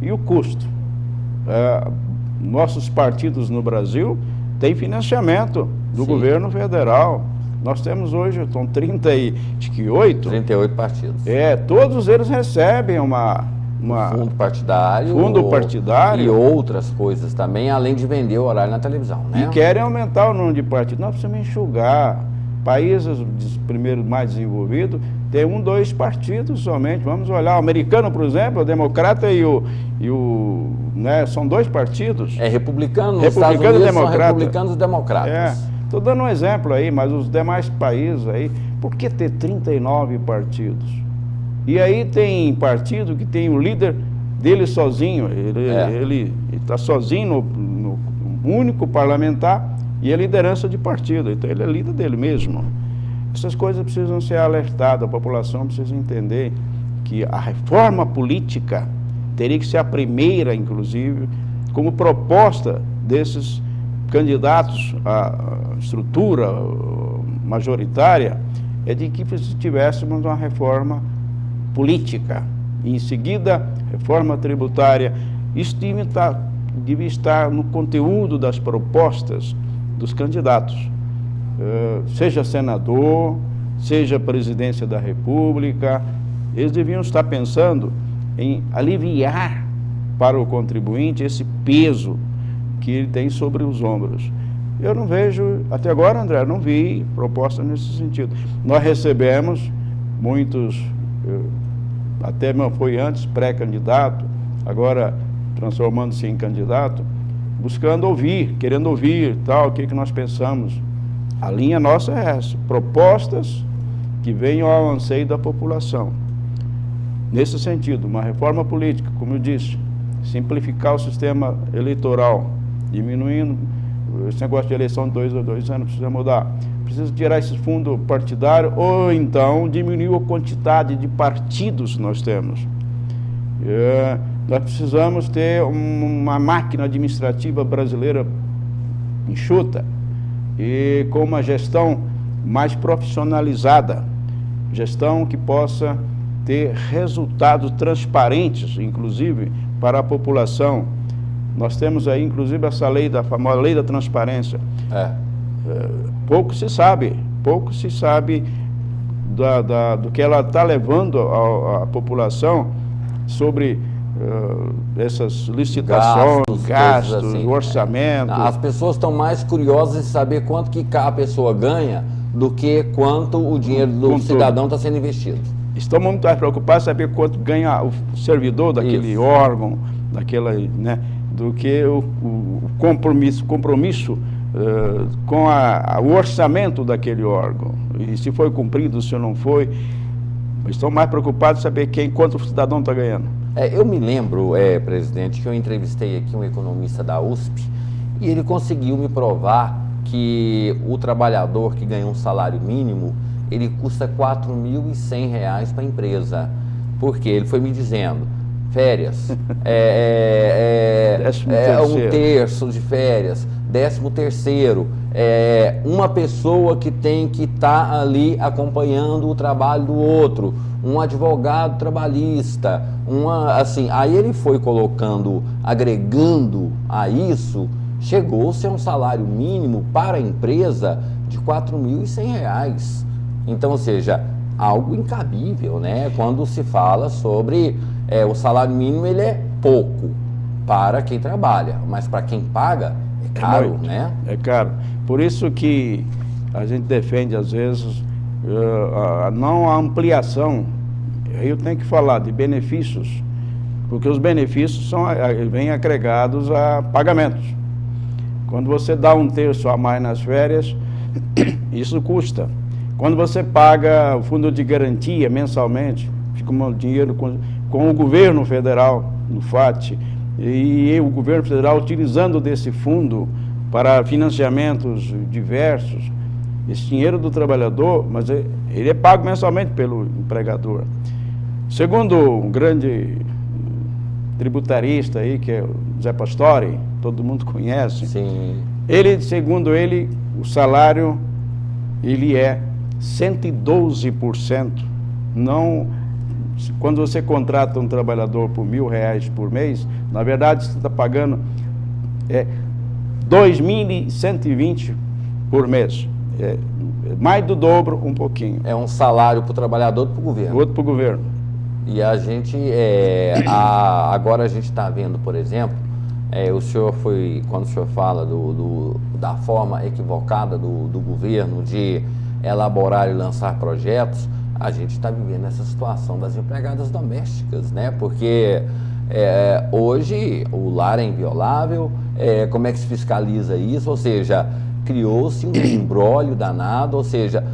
e o custo? Nossos partidos no Brasil têm financiamento do governo federal. Nós temos hoje, são 38 partidos. Todos eles recebem fundo partidário. E outras coisas também, além de vender o horário na televisão, né? E querem aumentar o número de partidos. Nós precisamos enxugar. Países primeiro mais desenvolvidos tem 1, 2 partidos somente. Vamos olhar, o americano, por exemplo, o democrata e o né, são 2 partidos. Republicano, nos Estados Unidos são republicanos e democratas. Estou dando um exemplo aí, mas os demais países aí, por que ter 39 partidos? E aí tem partido que tem o líder dele sozinho, ele está sozinho no único parlamentar e a liderança de partido, então ele é líder dele mesmo. Essas coisas precisam ser alertadas, a população precisa entender que a reforma política teria que ser a primeira, inclusive, como proposta desses candidatos à estrutura majoritária, é de que tivéssemos uma reforma política, e em seguida, reforma tributária. Isso devia estar no conteúdo das propostas dos candidatos, seja senador, seja presidência da República. Eles deviam estar pensando em aliviar para o contribuinte esse peso que ele tem sobre os ombros. Eu não vejo, até agora, André, não vi proposta nesse sentido. Nós recebemos muitos, até foi antes pré-candidato, agora transformando-se em candidato, buscando ouvir, querendo ouvir tal, o que nós pensamos. A linha nossa é essa, propostas que venham ao anseio da população. Nesse sentido, uma reforma política, como eu disse, simplificar o sistema eleitoral, diminuindo esse negócio de eleição de 2 a 2 anos, precisa mudar. Precisa tirar esse fundo partidário ou então diminuir a quantidade de partidos que nós temos. Nós precisamos ter uma máquina administrativa brasileira enxuta e com uma gestão mais profissionalizada, gestão que possa ter resultados transparentes, inclusive, para a população. Nós temos aí, inclusive, essa lei, a famosa lei da transparência. Pouco se sabe do que ela está levando à população sobre essas licitações, gastos, assim, orçamento. As pessoas estão mais curiosas em saber quanto que a pessoa ganha do que quanto o dinheiro do cidadão está sendo investido. Estão muito mais preocupados em saber quanto ganha o servidor daquele órgão, daquela, né, do que o compromisso com o orçamento daquele órgão. E se foi cumprido, se não foi. Estão mais preocupados em saber quanto o cidadão está ganhando. Eu me lembro, presidente, que eu entrevistei aqui um economista da USP e ele conseguiu me provar que o trabalhador que ganha um salário mínimo, ele custa R$ 4.100 para a empresa. Porque ele foi me dizendo, férias, 1/3 de férias, 13º, uma pessoa que tem que estar ali acompanhando o trabalho do outro, um advogado trabalhista, assim, aí ele foi colocando, agregando a isso, chegou-se a um salário mínimo para a empresa de R$ 4.100. Então, ou seja, algo incabível, né? Quando se fala sobre o salário mínimo, ele é pouco para quem trabalha, mas para quem paga é caro, né? É caro. Por isso que a gente defende, às vezes, não a ampliação. Eu tenho que falar de benefícios, porque os benefícios vêm agregados a pagamentos. Quando você dá 1/3 a mais nas férias, isso custa. Quando você paga o fundo de garantia mensalmente, fica um dinheiro com o governo federal, no FAT, e o governo federal utilizando desse fundo para financiamentos diversos, esse dinheiro do trabalhador, mas ele é pago mensalmente pelo empregador. Segundo um grande tributarista aí, que é o Zé Pastore, todo mundo conhece. Sim. Ele, segundo ele, o salário, ele é 112%. Não, quando você contrata um trabalhador por R$1.000 por mês, na verdade você está pagando 2.120 por mês. Mais do dobro, um pouquinho. É um salário para o trabalhador e para o governo. Outro para o governo. E a gente, agora a gente está vendo, por exemplo, o senhor quando o senhor fala da forma equivocada do governo de elaborar e lançar projetos, a gente está vivendo essa situação das empregadas domésticas, né? Porque hoje o lar é inviolável, como é que se fiscaliza isso? Ou seja, criou-se um imbróglio danado, ou seja,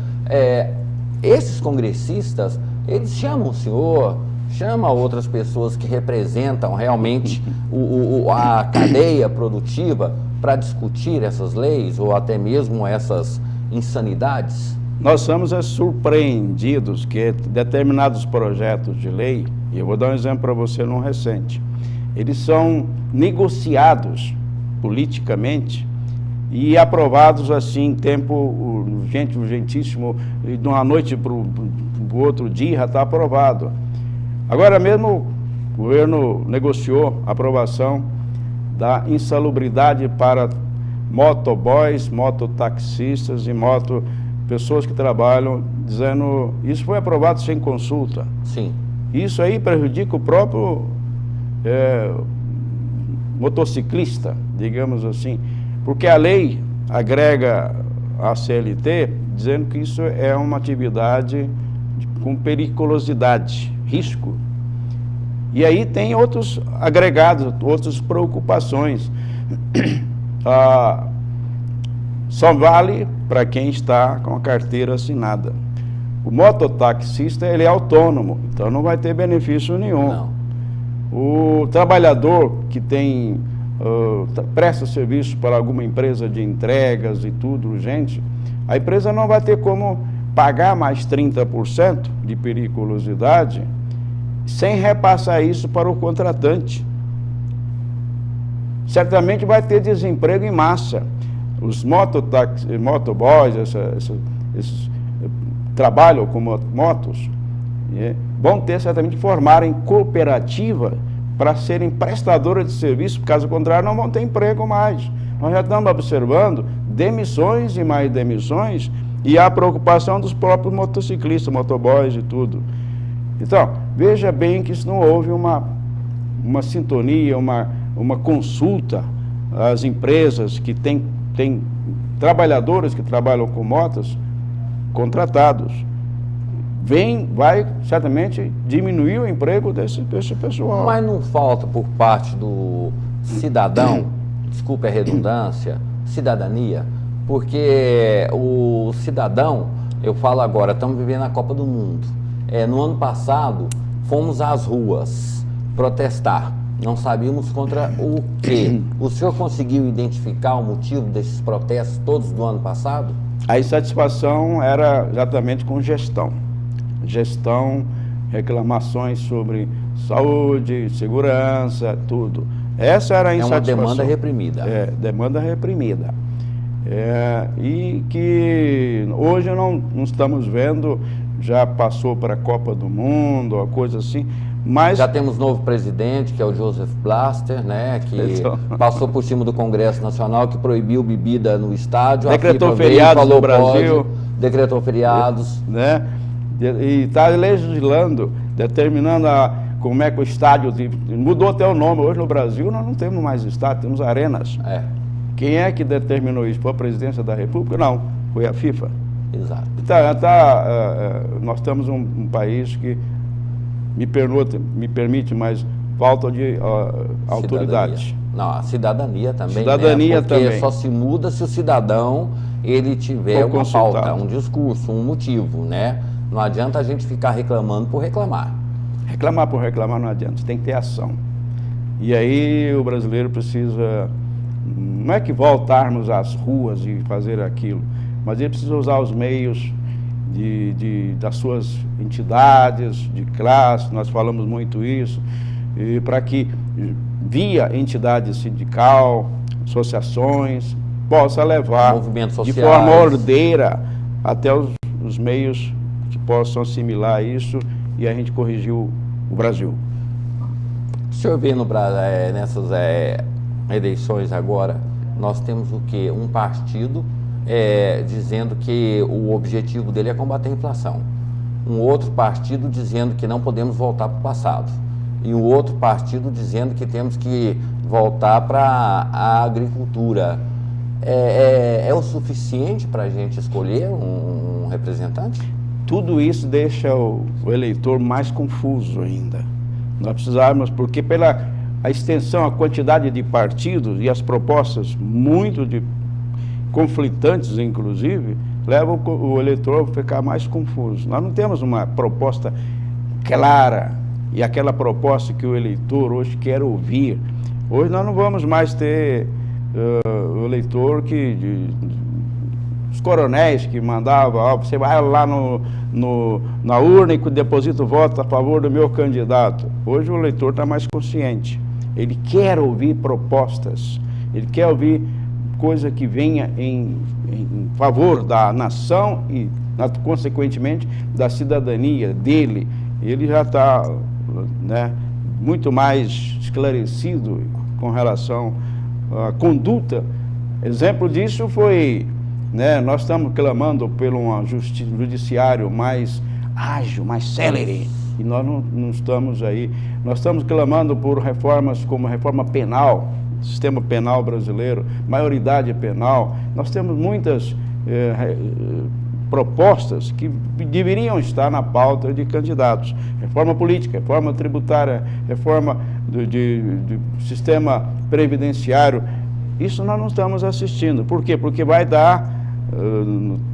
esses congressistas, eles chamam o senhor, chamam outras pessoas que representam realmente a cadeia produtiva para discutir essas leis ou até mesmo essas insanidades? Nós somos surpreendidos que determinados projetos de lei, e eu vou dar um exemplo para você num recente, eles são negociados politicamente e aprovados assim em tempo urgentíssimo, de uma noite para o outro dia já está aprovado. Agora mesmo o governo negociou a aprovação da insalubridade para motoboys, mototaxistas e pessoas que trabalham, dizendo, isso foi aprovado sem consulta. Sim. Isso aí prejudica o próprio motociclista, digamos assim, porque a lei agrega a CLT dizendo que isso é uma atividade com periculosidade, risco. E aí tem outros agregados, outras preocupações. Só vale para quem está com a carteira assinada. O mototaxista, ele é autônomo, então não vai ter benefício nenhum. Não. O trabalhador que presta serviço para alguma empresa de entregas e tudo urgente, a empresa não vai ter como pagar mais 30% de periculosidade sem repassar isso para o contratante. Certamente vai ter desemprego em massa. Os motoboys, esses trabalham com motos, vão ter certamente que formar em cooperativa para serem prestadoras de serviço, caso contrário não vão ter emprego mais. Nós já estamos observando demissões e mais demissões e a preocupação dos próprios motociclistas, motoboys e tudo. Então, veja bem que isso não houve uma sintonia, uma consulta às empresas que têm trabalhadores que trabalham com motos contratados. Vai certamente diminuir o emprego desse pessoal. Mas não falta por parte do cidadão, desculpe a redundância, cidadania, porque o cidadão, eu falo agora, estamos vivendo a Copa do Mundo. No ano passado, fomos às ruas protestar. Não sabíamos contra o quê. O senhor conseguiu identificar o motivo desses protestos todos do ano passado? A insatisfação era exatamente com gestão. Gestão, reclamações sobre saúde, segurança, tudo. Essa era a insatisfação. É uma demanda reprimida. Demanda reprimida. E que hoje não estamos vendo, já passou para a Copa do Mundo, uma coisa assim, mas... Já temos novo presidente, que é o Joseph Blatter, né, que passou por cima do Congresso Nacional, que proibiu bebida no estádio. Decretou feriados no Brasil. Decretou feriados. Né? E está legislando, determinando como é que o estádio... Mudou até o nome. Hoje no Brasil nós não temos mais estádio, temos arenas. Quem é que determinou isso? Foi a Presidência da República? Não, foi a FIFA. Exato. Nós temos um país que, me permite, mas falta de autoridade. Não, a cidadania também, cidadania, né? Porque também. Só se muda se o cidadão ele tiver uma pauta, um discurso, um motivo, né? Não adianta a gente ficar reclamando por reclamar. Reclamar por reclamar não adianta, tem que ter ação. E aí o brasileiro precisa, não é que voltarmos às ruas e fazer aquilo, mas ele precisa usar os meios das suas entidades, de classe, nós falamos muito isso, para que via entidade sindical, associações, possa levar de forma ordeira até os meios que possam assimilar isso e a gente corrigir o Brasil. O senhor vê nessas eleições agora, nós temos o quê? Um partido dizendo que o objetivo dele é combater a inflação. Um outro partido dizendo que não podemos voltar para o passado. E um outro partido dizendo que temos que voltar para a agricultura. É o suficiente para a gente escolher um representante? Tudo isso deixa o eleitor mais confuso ainda. Nós precisamos, porque pela a extensão, a quantidade de partidos e as propostas muito conflitantes, inclusive, levam o eleitor a ficar mais confuso. Nós não temos uma proposta clara e aquela proposta que o eleitor hoje quer ouvir. Hoje nós não vamos mais ter o eleitor os coronéis que mandavam, você vai lá na urna e deposita o voto a favor do meu candidato. Hoje o eleitor está mais consciente. Ele quer ouvir propostas, ele quer ouvir coisa que venha em favor da nação e, consequentemente, da cidadania dele. Ele já está, né, muito mais esclarecido com relação à conduta. Exemplo disso foi, né, nós estamos clamando por um judiciário mais ágil, mais célere, e nós não estamos aí. Nós estamos clamando por reformas como a reforma penal, sistema penal brasileiro, maioridade penal. Nós temos muitas propostas que deveriam estar na pauta de candidatos. Reforma política, reforma tributária, reforma do sistema previdenciário. Isso nós não estamos assistindo. Por quê? Porque vai dar,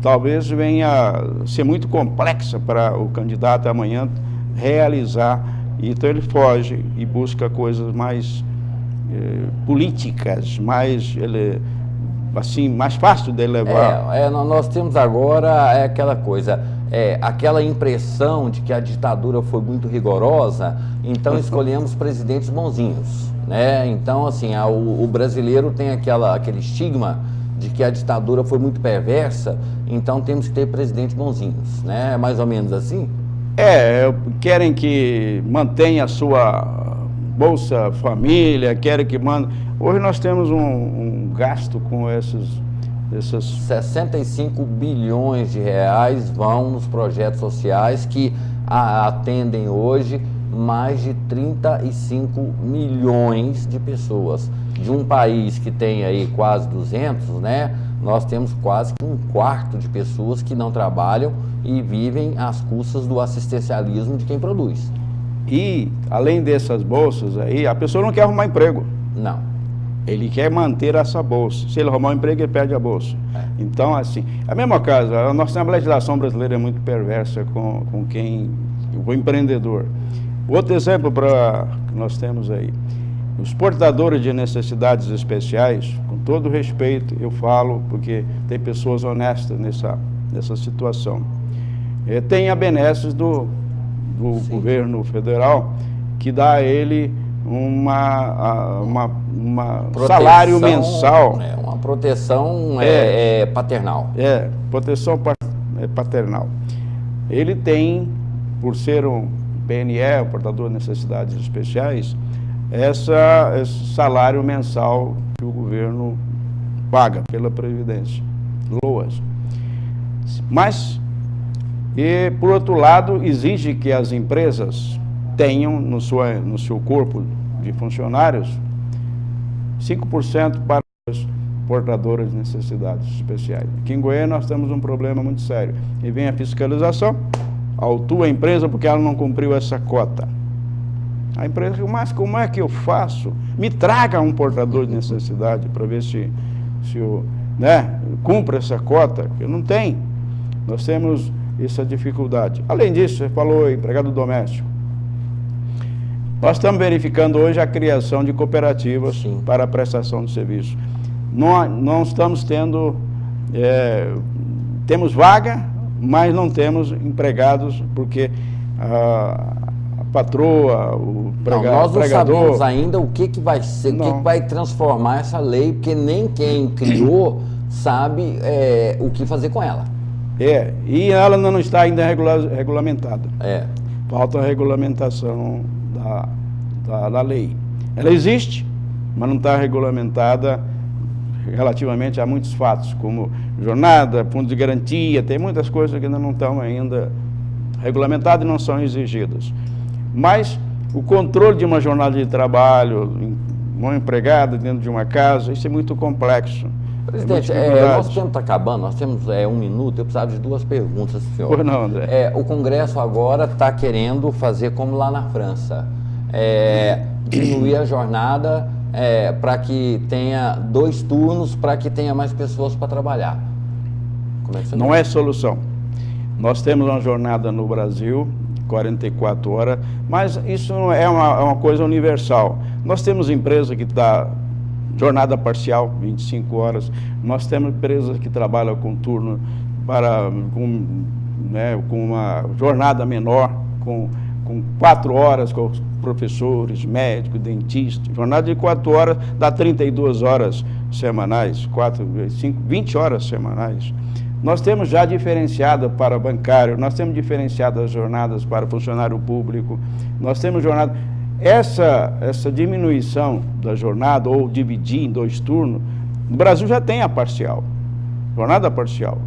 talvez venha ser muito complexa para o candidato amanhã realizar. Então ele foge e busca coisas mais políticas, mais fácil de levar. Nós temos agora aquela coisa, aquela impressão de que a ditadura foi muito rigorosa, então escolhemos presidentes bonzinhos, né? Então, assim, o brasileiro tem aquele estigma de que a ditadura foi muito perversa, então temos que ter presidentes bonzinhos, né? Mais ou menos assim? Querem que mantenha a sua Bolsa Família, querem que mande. Hoje nós temos um gasto com essas 65 bilhões de reais vão nos projetos sociais que atendem hoje mais de 35 milhões de pessoas. De um país que tem aí quase 200, né? Nós temos quase um quarto de pessoas que não trabalham e vivem às custas do assistencialismo de quem produz. E, além dessas bolsas aí, a pessoa não quer arrumar emprego. Não. Ele quer manter essa bolsa. Se ele arrumar um emprego, ele perde a bolsa. Então, assim, a mesma coisa, a legislação brasileira é muito perversa com o empreendedor. Outro exemplo que nós temos aí, os portadores de necessidades especiais, com todo respeito, eu falo, porque tem pessoas honestas nessa situação. Tem a benesses do governo federal, que dá a ele uma salário mensal. Uma proteção paternal. Proteção paternal. Ele tem, por ser um PNE, um portador de necessidades especiais, esse salário mensal que o governo paga pela Previdência, LOAS. Mas, por outro lado, exige que as empresas tenham no seu corpo de funcionários 5% para os portadores de necessidades especiais. Aqui em Goiânia nós temos um problema muito sério. E vem a fiscalização, autua a empresa porque ela não cumpriu essa cota. A empresa diz, mas como é que eu faço? Me traga um portador de necessidade para ver se eu cumpro essa cota. Eu não tenho. Nós temos essa dificuldade. Além disso, você falou empregado doméstico. Nós estamos verificando hoje a criação de cooperativas para a prestação de serviço. Não estamos tendo, temos vaga, mas não temos empregados, porque a patroa, o nós não pregador... sabemos ainda o que vai ser, o que vai transformar essa lei, porque nem quem criou sabe o que fazer com ela. E ela não está ainda regulamentada. Falta a regulamentação da lei. Ela existe, mas não está regulamentada relativamente a muitos fatos, como jornada, fundo de garantia, tem muitas coisas que ainda não estão ainda regulamentadas e não são exigidas. Mas o controle de uma jornada de trabalho, uma empregada dentro de uma casa, isso é muito complexo. Presidente, nosso tempo está acabando, nós temos 1 minuto, eu precisava de 2 perguntas, senhor. Pois não, André. O Congresso agora está querendo fazer como lá na França, diminuir a jornada para que tenha 2 turnos, para que tenha mais pessoas para trabalhar. Como é que você não é solução. Nós temos uma jornada no Brasil, 44 horas, mas isso não é uma coisa universal. Nós temos empresa que está jornada parcial, 25 horas. Nós temos empresas que trabalham com turno com uma jornada menor, com 4 horas com os professores, médicos, dentistas. Jornada de 4 horas dá 32 horas semanais, 20 horas semanais. Nós temos já diferenciado para bancário, nós temos diferenciado as jornadas para funcionário público, nós temos jornada... Essa diminuição da jornada, ou dividir em 2 turnos, no Brasil já tem a parcial, jornada parcial,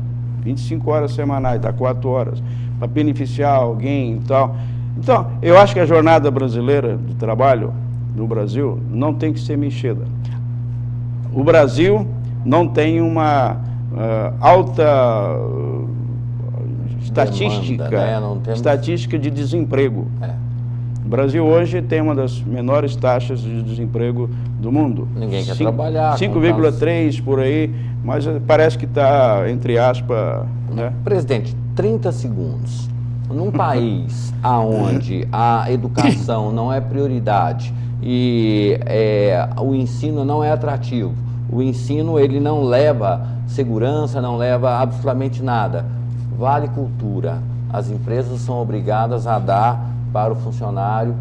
25 horas semanais, dá 4 horas, para beneficiar alguém e tal. Então, eu acho que a jornada brasileira de trabalho no Brasil não tem que ser mexida. O Brasil não tem uma alta estatística, demanda, né? Não temos... estatística de desemprego. O Brasil hoje tem uma das menores taxas de desemprego do mundo. Ninguém quer trabalhar. 5,3 por aí, mas parece que está, entre aspas... Né? Presidente, 30 segundos. Num país onde a educação não é prioridade e o ensino não é atrativo, o ensino ele não leva segurança, não leva absolutamente nada. Vale Cultura. As empresas são obrigadas a dar para o funcionário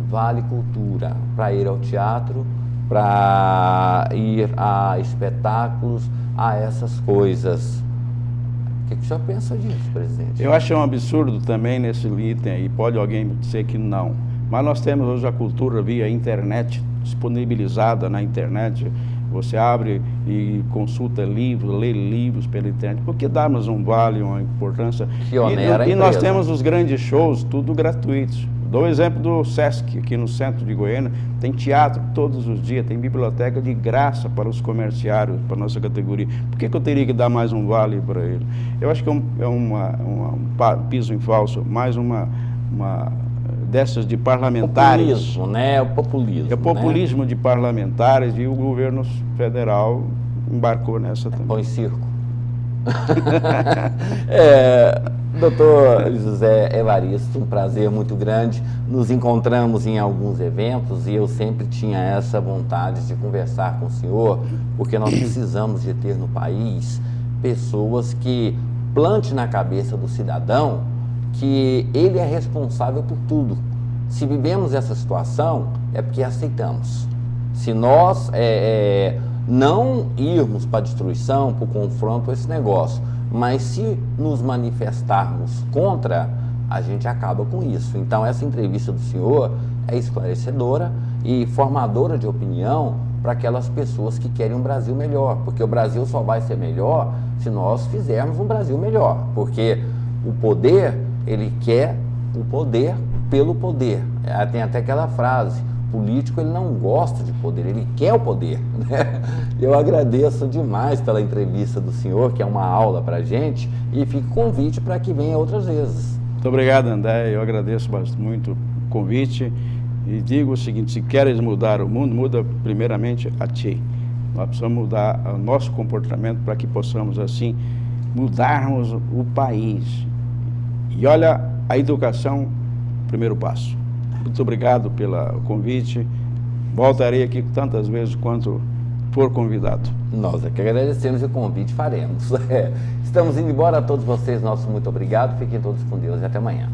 Vale Cultura, para ir ao teatro, para ir a espetáculos, a essas coisas. O que o senhor pensa disso, presidente? Eu acho um absurdo também nesse item aí, pode alguém dizer que não, mas nós temos hoje a cultura via internet, disponibilizada na internet. Você abre e consulta livros, lê livros pela internet. Por que darmos um vale, uma importância? E nós temos os grandes shows, tudo gratuitos. Dou o exemplo do Sesc, aqui no centro de Goiânia. Tem teatro todos os dias, tem biblioteca de graça para os comerciários, para a nossa categoria. Por que eu teria que dar mais um vale para ele? Eu acho que é um piso em falso, mais uma dessas de parlamentares. Populismo, né? O populismo. É o populismo, né? De parlamentares, e o governo federal embarcou nessa também. Põe circo. Doutor José Evaristo, um prazer muito grande. Nos encontramos em alguns eventos e eu sempre tinha essa vontade de conversar com o senhor, porque nós precisamos de ter no país pessoas que plante na cabeça do cidadão que ele é responsável por tudo. Se vivemos essa situação, é porque aceitamos. Se nós não irmos para a destruição, para o confronto, esse negócio, mas se nos manifestarmos contra, a gente acaba com isso. Então, essa entrevista do senhor é esclarecedora e formadora de opinião para aquelas pessoas que querem um Brasil melhor, porque o Brasil só vai ser melhor se nós fizermos um Brasil melhor, porque o poder, ele quer o poder pelo poder. Tem até aquela frase, político ele não gosta de poder, ele quer o poder, né? Eu agradeço demais pela entrevista do senhor, que é uma aula para a gente, e fica o convite para que venha outras vezes. Muito obrigado, André, eu agradeço muito o convite e digo o seguinte: se queres mudar o mundo, muda primeiramente a ti. Nós precisamos mudar o nosso comportamento para que possamos assim mudarmos o país. E olha, a educação, primeiro passo. Muito obrigado pelo convite. Voltarei aqui tantas vezes quanto for convidado. Nós é que agradecemos o convite, faremos. Estamos indo embora, a todos vocês, nosso muito obrigado. Fiquem todos com Deus e até amanhã.